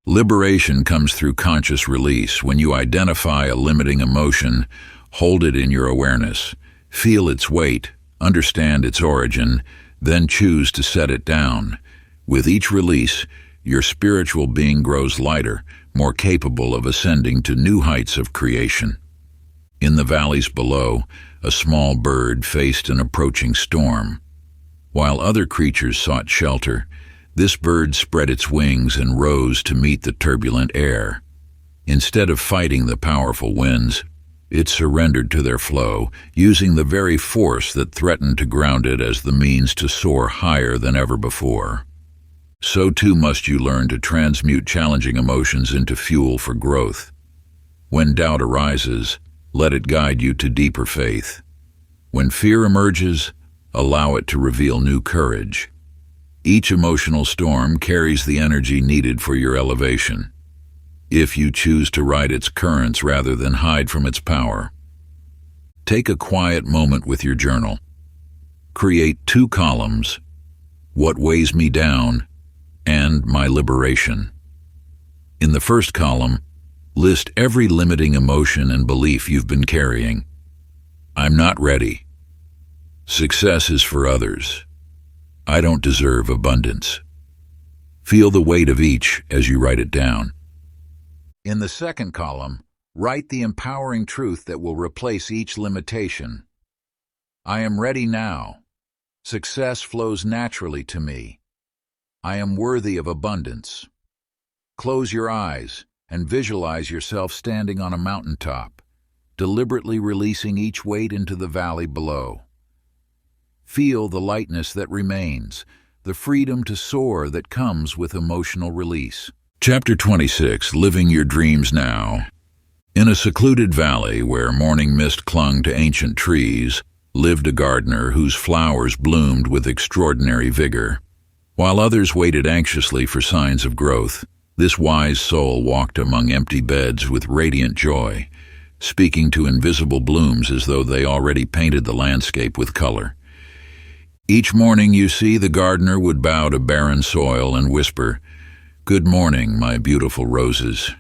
Liberation comes through conscious release. When you identify a limiting emotion, hold it in your awareness, feel its weight, understand its origin, then choose to set it down. With each release, your spiritual being grows lighter, more capable of ascending to new heights of creation. In the valleys below, a small bird faced an approaching storm. While other creatures sought shelter, this bird spread its wings and rose to meet the turbulent air. Instead of fighting the powerful winds, it surrendered to their flow, using the very force that threatened to ground it as the means to soar higher than ever before. So too must you learn to transmute challenging emotions into fuel for growth. When doubt arises, let it guide you to deeper faith. When fear emerges, allow it to reveal new courage. Each emotional storm carries the energy needed for your elevation, if you choose to ride its currents rather than hide from its power. Take a quiet moment with your journal. Create 2 columns, what weighs me down and my liberation. In the first column, list every limiting emotion and belief you've been carrying. I'm not ready. Success is for others. I don't deserve abundance. Feel the weight of each as you write it down. In the second column, write the empowering truth that will replace each limitation. I am ready now. Success flows naturally to me. I am worthy of abundance. Close your eyes and visualize yourself standing on a mountaintop, deliberately releasing each weight into the valley below. Feel the lightness that remains, the freedom to soar that comes with emotional release. Chapter 26, Living Your Dreams Now. In a secluded valley where morning mist clung to ancient trees, lived a gardener whose flowers bloomed with extraordinary vigor. While others waited anxiously for signs of growth, this wise soul walked among empty beds with radiant joy, speaking to invisible blooms as though they already painted the landscape with color. Each morning, you see, the gardener would bow to barren soil and whisper, "Good morning, my beautiful roses.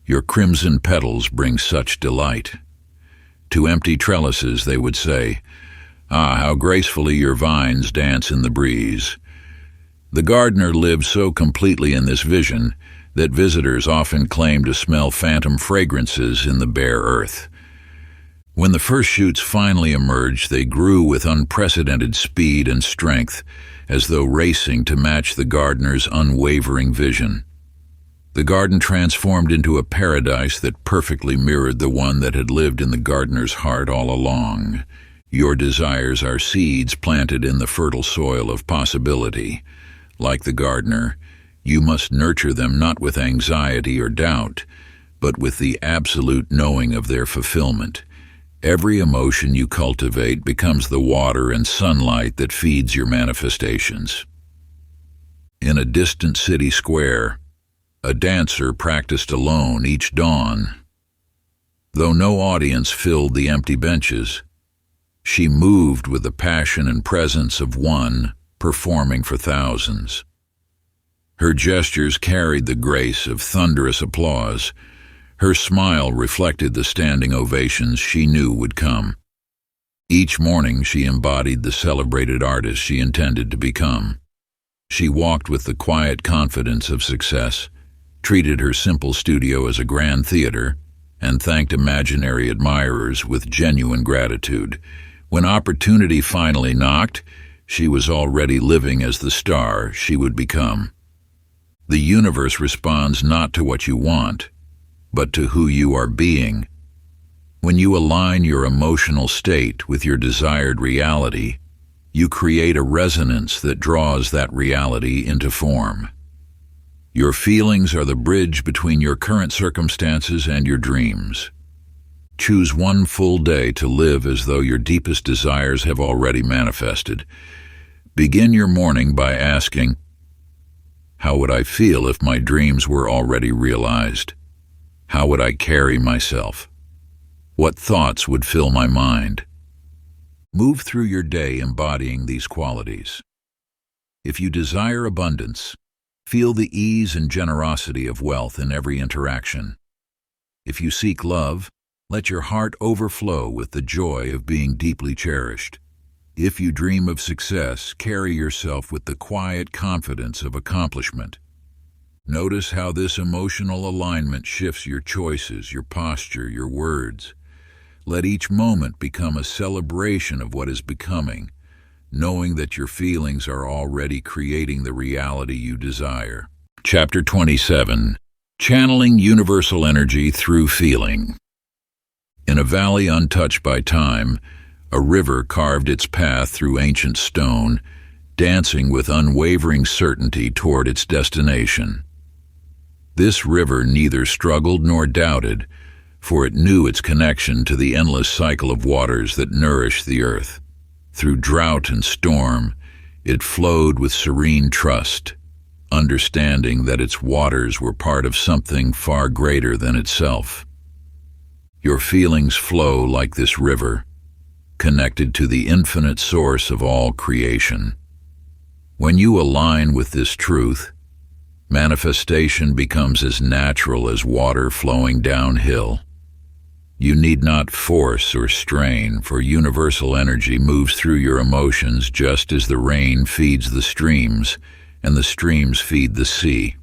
Your crimson petals bring such delight." To empty trellises they would say, "Ah, how gracefully your vines dance in the breeze." The gardener lived so completely in this vision that visitors often claimed to smell phantom fragrances in the bare earth. When the first shoots finally emerged, they grew with unprecedented speed and strength, as though racing to match the gardener's unwavering vision. The garden transformed into a paradise that perfectly mirrored the one that had lived in the gardener's heart all along. Your desires are seeds planted in the fertile soil of possibility. Like the gardener, you must nurture them not with anxiety or doubt, but with the absolute knowing of their fulfillment. Every emotion you cultivate becomes the water and sunlight that feeds your manifestations. In a distant city square, a dancer practiced alone each dawn. Though no audience filled the empty benches, she moved with the passion and presence of one performing for thousands. Her gestures carried the grace of thunderous applause. Her smile reflected the standing ovations she knew would come. Each morning she embodied the celebrated artist she intended to become. She walked with the quiet confidence of success, treated her simple studio as a grand theater, and thanked imaginary admirers with genuine gratitude. When opportunity finally knocked, she was already living as the star she would become. The universe responds not to what you want, but to who you are being. When you align your emotional state with your desired reality, you create a resonance that draws that reality into form. Your feelings are the bridge between your current circumstances and your dreams. Choose one full day to live as though your deepest desires have already manifested. Begin your morning by asking, how would I feel if my dreams were already realized? How would I carry myself? What thoughts would fill my mind? Move through your day embodying these qualities. If you desire abundance, feel the ease and generosity of wealth in every interaction. If you seek love, let your heart overflow with the joy of being deeply cherished. If you dream of success, carry yourself with the quiet confidence of accomplishment. Notice how this emotional alignment shifts your choices, your posture, your words. Let each moment become a celebration of what is becoming, knowing that your feelings are already creating the reality you desire. Chapter 27. Channeling Universal Energy Through Feeling. In a valley untouched by time, a river carved its path through ancient stone, dancing with unwavering certainty toward its destination. This river neither struggled nor doubted, for it knew its connection to the endless cycle of waters that nourish the earth. Through drought and storm, it flowed with serene trust, understanding that its waters were part of something far greater than itself. Your feelings flow like this river, connected to the infinite source of all creation. When you align with this truth, manifestation becomes as natural as water flowing downhill. You need not force or strain, for universal energy moves through your emotions just as the rain feeds the streams and the streams feed the sea.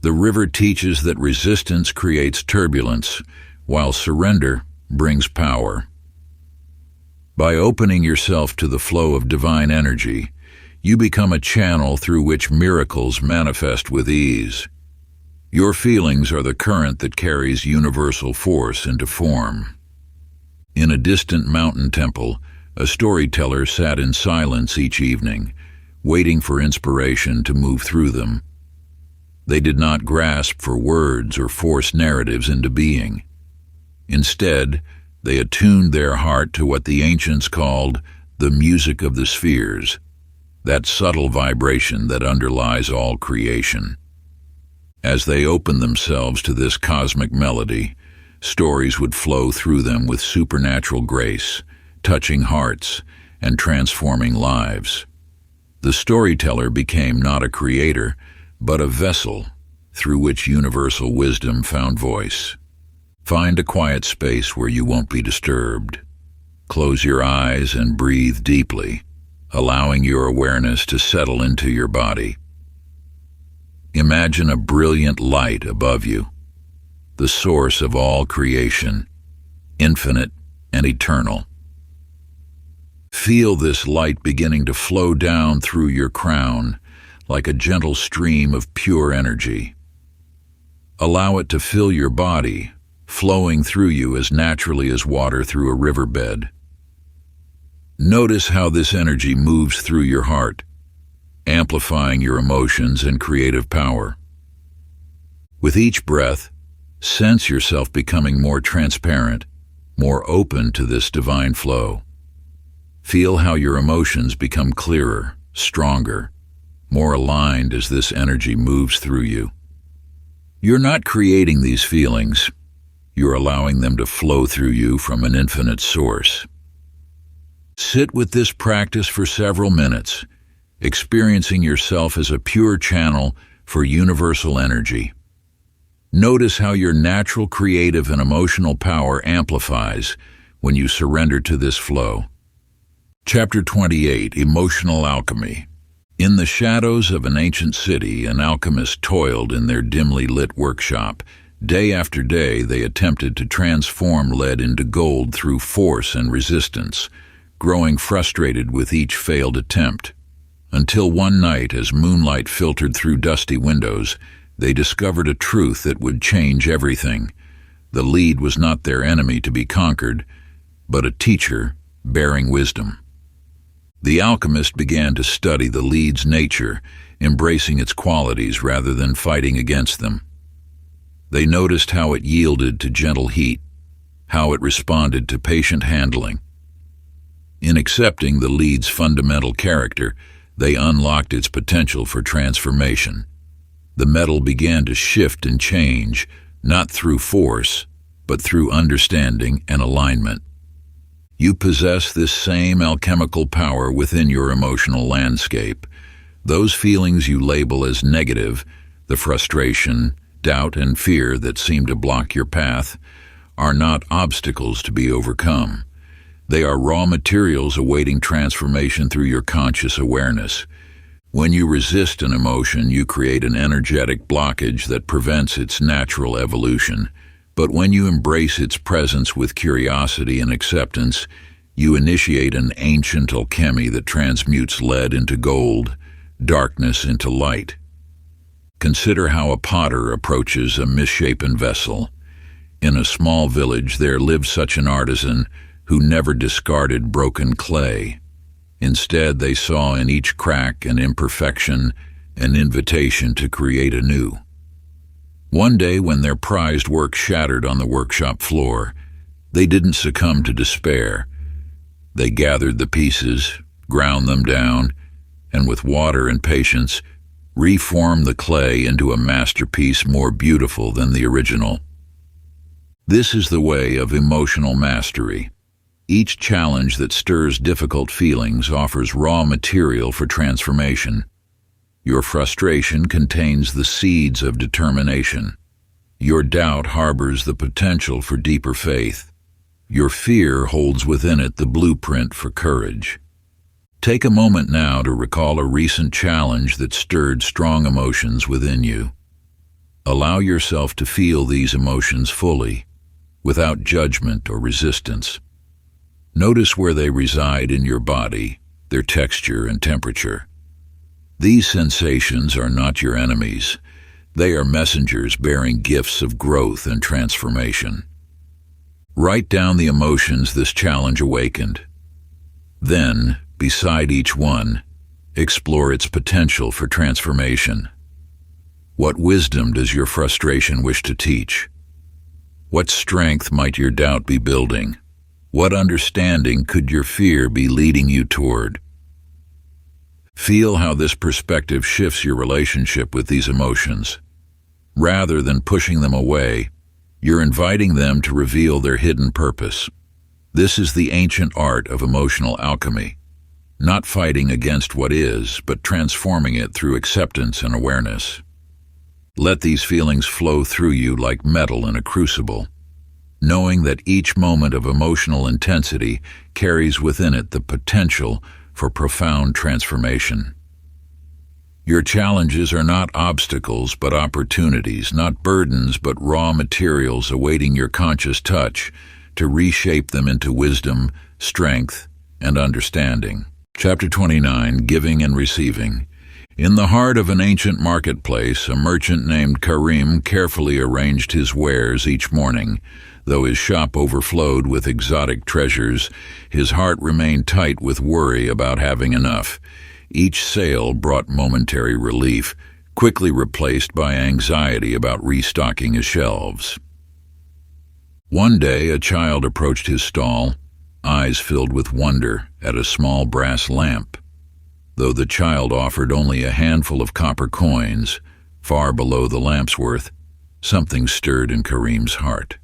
The river teaches that resistance creates turbulence, while surrender brings power. By opening yourself to the flow of divine energy, you become a channel through which miracles manifest with ease. Your feelings are the current that carries universal force into form. In a distant mountain temple, a storyteller sat in silence each evening, waiting for inspiration to move through them. They did not grasp for words or force narratives into being. Instead, they attuned their heart to what the ancients called the music of the spheres, that subtle vibration that underlies all creation. As they opened themselves to this cosmic melody, stories would flow through them with supernatural grace, touching hearts and transforming lives. The storyteller became not a creator, but a vessel through which universal wisdom found voice. Find a quiet space where you won't be disturbed. Close your eyes and breathe deeply, allowing your awareness to settle into your body. Imagine a brilliant light above you, the source of all creation, infinite and eternal. Feel this light beginning to flow down through your crown like a gentle stream of pure energy. Allow it to fill your body, flowing through you as naturally as water through a riverbed. Notice how this energy moves through your heart, amplifying your emotions and creative power. With each breath, sense yourself becoming more transparent, more open to this divine flow. Feel how your emotions become clearer, stronger, more aligned as this energy moves through you. You're not creating these feelings. You're allowing them to flow through you from an infinite source. Sit with this practice for several minutes, experiencing yourself as a pure channel for universal energy. Notice how your natural creative and emotional power amplifies when you surrender to this flow. Chapter 28. Emotional Alchemy. In the shadows of an ancient city, an alchemist toiled in their dimly lit workshop. Day after day, they attempted to transform lead into gold through force and resistance, growing frustrated with each failed attempt. Until one night, as moonlight filtered through dusty windows, they discovered a truth that would change everything. The lead was not their enemy to be conquered, but a teacher bearing wisdom. The alchemist began to study the lead's nature, embracing its qualities rather than fighting against them. They noticed how it yielded to gentle heat, how it responded to patient handling. In accepting the lead's fundamental character, they unlocked its potential for transformation. The metal began to shift and change, not through force, but through understanding and alignment. You possess this same alchemical power within your emotional landscape. Those feelings you label as negative, the frustration, doubt, and fear that seem to block your path, are not obstacles to be overcome. They are raw materials awaiting transformation through your conscious awareness. When you resist an emotion, you create an energetic blockage that prevents its natural evolution. But when you embrace its presence with curiosity and acceptance, you initiate an ancient alchemy that transmutes lead into gold, darkness into light. Consider how a potter approaches a misshapen vessel. In a small village, there lived such an artisan who never discarded broken clay. Instead, they saw in each crack and imperfection an invitation to create anew. One day, when their prized work shattered on the workshop floor, they didn't succumb to despair. They gathered the pieces, ground them down, and with water and patience, reformed the clay into a masterpiece more beautiful than the original. This is the way of emotional mastery. Each challenge that stirs difficult feelings offers raw material for transformation. Your frustration contains the seeds of determination. Your doubt harbors the potential for deeper faith. Your fear holds within it the blueprint for courage. Take a moment now to recall a recent challenge that stirred strong emotions within you. Allow yourself to feel these emotions fully, without judgment or resistance. Notice where they reside in your body, their texture and temperature. These sensations are not your enemies. They are messengers bearing gifts of growth and transformation. Write down the emotions this challenge awakened. Then, beside each one, explore its potential for transformation. What wisdom does your frustration wish to teach? What strength might your doubt be building? What understanding could your fear be leading you toward? Feel how this perspective shifts your relationship with these emotions. Rather than pushing them away, you're inviting them to reveal their hidden purpose. This is the ancient art of emotional alchemy, not fighting against what is, but transforming it through acceptance and awareness. Let these feelings flow through you like metal in a crucible, knowing that each moment of emotional intensity carries within it the potential for profound transformation. Your challenges are not obstacles but opportunities, not burdens but raw materials awaiting your conscious touch to reshape them into wisdom, strength, and understanding. Chapter 29, Giving and Receiving. In the heart of an ancient marketplace, a merchant named Karim carefully arranged his wares each morning. Though his shop overflowed with exotic treasures, his heart remained tight with worry about having enough. Each sale brought momentary relief, quickly replaced by anxiety about restocking his shelves. One day, a child approached his stall, eyes filled with wonder at a small brass lamp. Though the child offered only a handful of copper coins, far below the lamp's worth, something stirred in Karim's heart.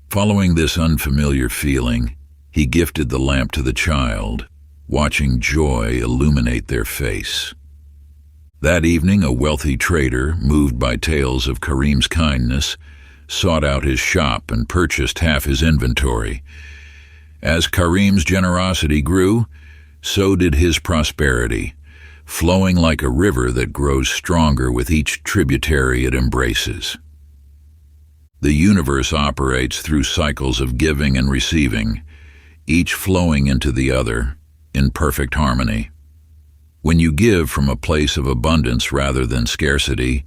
Following this unfamiliar feeling, he gifted the lamp to the child, watching joy illuminate their face. That evening, a wealthy trader, moved by tales of Karim's kindness, sought out his shop and purchased half his inventory. As Karim's generosity grew, so did his prosperity, flowing like a river that grows stronger with each tributary it embraces. The universe operates through cycles of giving and receiving, each flowing into the other, in perfect harmony. When you give from a place of abundance rather than scarcity,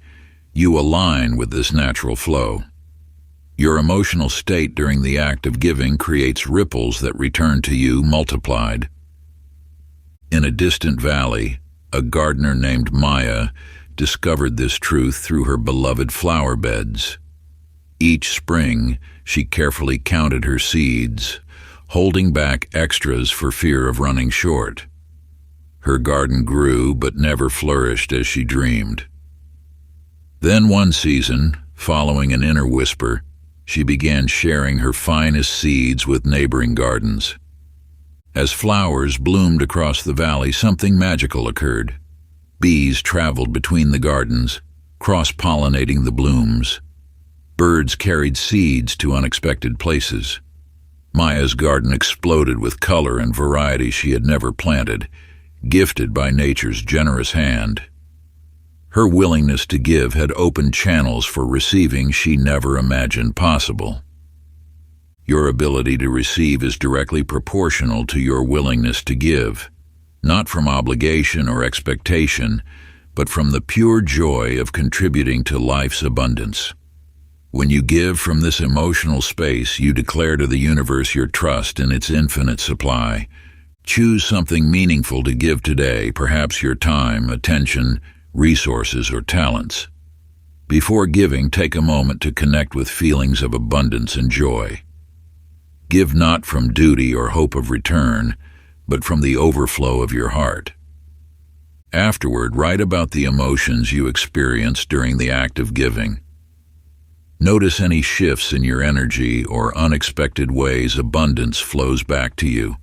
you align with this natural flow. Your emotional state during the act of giving creates ripples that return to you multiplied. In a distant valley, a gardener named Maya discovered this truth through her beloved flower beds. Each spring, she carefully counted her seeds, holding back extras for fear of running short. Her garden grew but never flourished as she dreamed. Then one season, following an inner whisper, she began sharing her finest seeds with neighboring gardens. As flowers bloomed across the valley, something magical occurred. Bees traveled between the gardens, cross-pollinating the blooms. Birds carried seeds to unexpected places. Maya's garden exploded with color and variety she had never planted, gifted by nature's generous hand. Her willingness to give had opened channels for receiving she never imagined possible. Your ability to receive is directly proportional to your willingness to give, not from obligation or expectation, but from the pure joy of contributing to life's abundance. When you give from this emotional space, you declare to the universe your trust in its infinite supply. Choose something meaningful to give today, perhaps your time, attention, resources, or talents. Before giving, take a moment to connect with feelings of abundance and joy. Give not from duty or hope of return, but from the overflow of your heart. Afterward, write about the emotions you experienced during the act of giving. Notice any shifts in your energy or unexpected ways abundance flows back to you.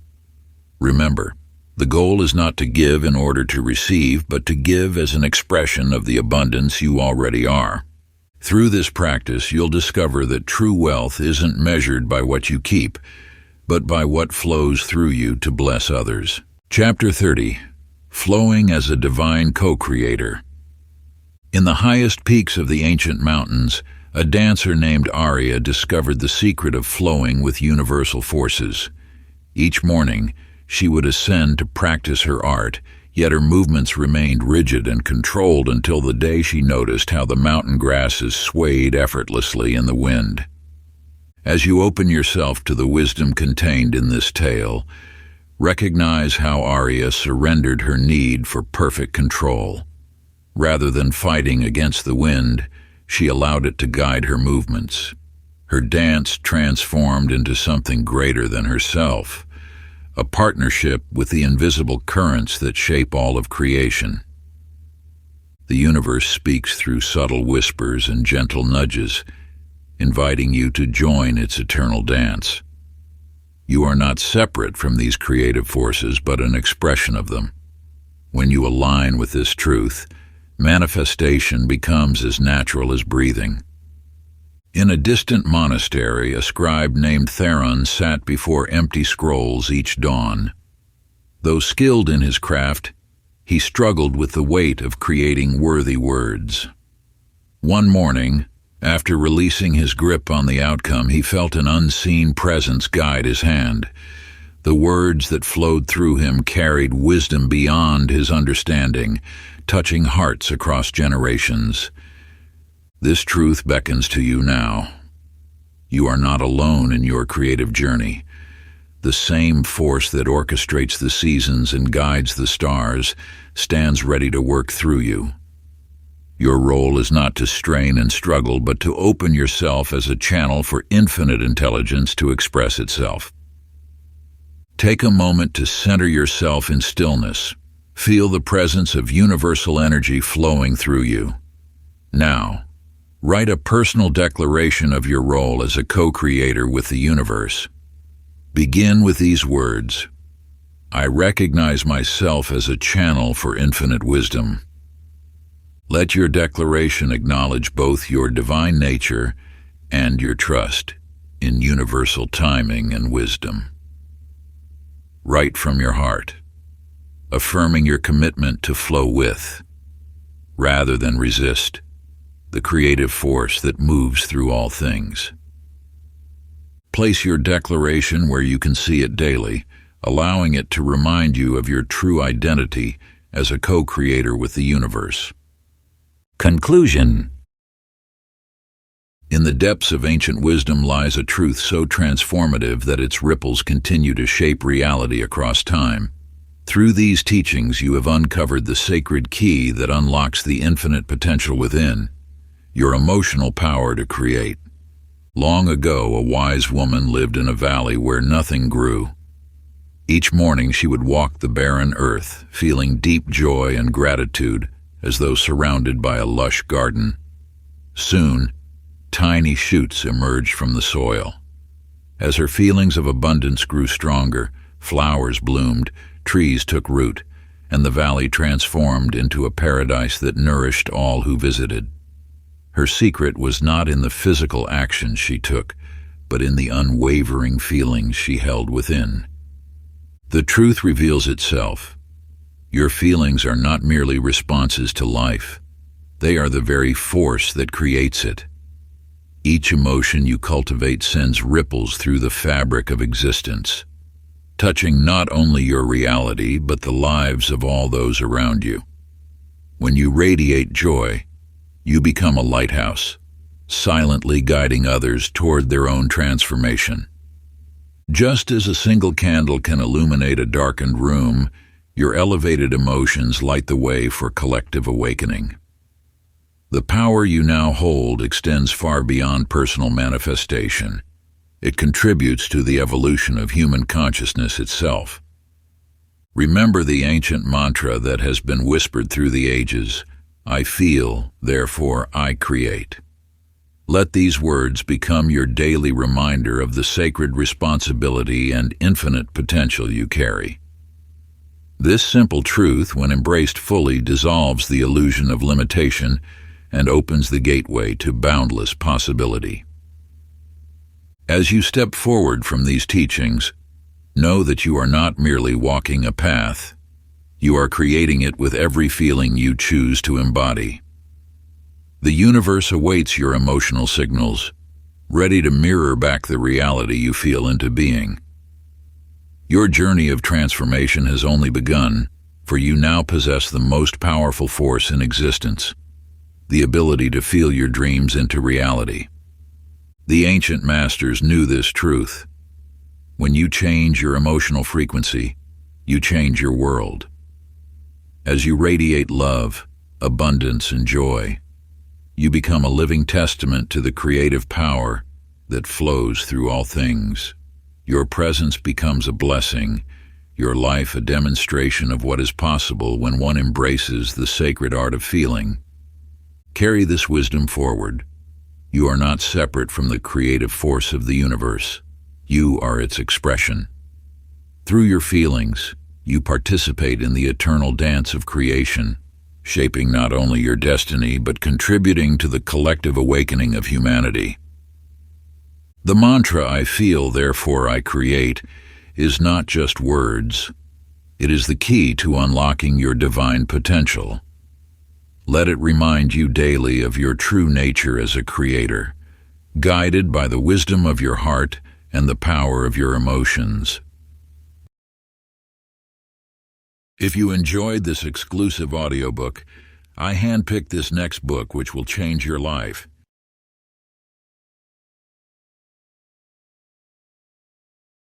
Remember, the goal is not to give in order to receive, but to give as an expression of the abundance you already are. Through this practice, you'll discover that true wealth isn't measured by what you keep, but by what flows through you to bless others. Chapter 30. Flowing as a Divine Co-Creator. In the highest peaks of the ancient mountains, a dancer named Arya discovered the secret of flowing with universal forces. Each morning, she would ascend to practice her art, yet her movements remained rigid and controlled until the day she noticed how the mountain grasses swayed effortlessly in the wind. As you open yourself to the wisdom contained in this tale, recognize how Arya surrendered her need for perfect control. Rather than fighting against the wind, she allowed it to guide her movements. Her dance transformed into something greater than herself, a partnership with the invisible currents that shape all of creation. The universe speaks through subtle whispers and gentle nudges, inviting you to join its eternal dance. You are not separate from these creative forces, but an expression of them. When you align with this truth, manifestation becomes as natural as breathing. In a distant monastery, a scribe named Theron sat before empty scrolls each dawn. Though skilled in his craft, he struggled with the weight of creating worthy words. One morning, after releasing his grip on the outcome, he felt an unseen presence guide his hand. The words that flowed through him carried wisdom beyond his understanding, touching hearts across generations. This truth beckons to you now. You are not alone in your creative journey. The same force that orchestrates the seasons and guides the stars stands ready to work through you. Your role is not to strain and struggle, but to open yourself as a channel for infinite intelligence to express itself. Take a moment to center yourself in stillness. Feel the presence of universal energy flowing through you. Now, write a personal declaration of your role as a co-creator with the universe. Begin with these words: I recognize myself as a channel for infinite wisdom. Let your declaration acknowledge both your divine nature and your trust in universal timing and wisdom. Write from your heart, affirming your commitment to flow with, rather than resist, the creative force that moves through all things. Place your declaration where you can see it daily, allowing it to remind you of your true identity as a co-creator with the universe. Conclusion. In the depths of ancient wisdom lies a truth so transformative that its ripples continue to shape reality across time. Through these teachings, you have uncovered the sacred key that unlocks the infinite potential within, your emotional power to create. Long ago, a wise woman lived in a valley where nothing grew. Each morning she would walk the barren earth, feeling deep joy and gratitude as though surrounded by a lush garden. Soon, tiny shoots emerged from the soil. As her feelings of abundance grew stronger, flowers bloomed, trees took root, and the valley transformed into a paradise that nourished all who visited. Her secret was not in the physical actions she took, but in the unwavering feelings she held within. The truth reveals itself. Your feelings are not merely responses to life. They are the very force that creates it. Each emotion you cultivate sends ripples through the fabric of existence, touching not only your reality but the lives of all those around you. When you radiate joy, you become a lighthouse, silently guiding others toward their own transformation. Just as a single candle can illuminate a darkened room, your elevated emotions light the way for collective awakening. The power you now hold extends far beyond personal manifestation. It contributes to the evolution of human consciousness itself. Remember the ancient mantra that has been whispered through the ages: I feel, therefore I create. Let these words become your daily reminder of the sacred responsibility and infinite potential you carry. This simple truth, when embraced fully, dissolves the illusion of limitation and opens the gateway to boundless possibility. As you step forward from these teachings, know that you are not merely walking a path. You are creating it with every feeling you choose to embody. The universe awaits your emotional signals, ready to mirror back the reality you feel into being. Your journey of transformation has only begun, for you now possess the most powerful force in existence, the ability to feel your dreams into reality. The ancient masters knew this truth. When you change your emotional frequency, you change your world. As you radiate love, abundance, and joy, you become a living testament to the creative power that flows through all things. Your presence becomes a blessing, your life a demonstration of what is possible when one embraces the sacred art of feeling. Carry this wisdom forward. You are not separate from the creative force of the universe. You are its expression. Through your feelings, you participate in the eternal dance of creation, shaping not only your destiny but contributing to the collective awakening of humanity. The mantra, I feel, therefore I create, is not just words. It is the key to unlocking your divine potential. Let it remind you daily of your true nature as a creator, guided by the wisdom of your heart and the power of your emotions. If you enjoyed this exclusive audiobook, I handpicked this next book which will change your life.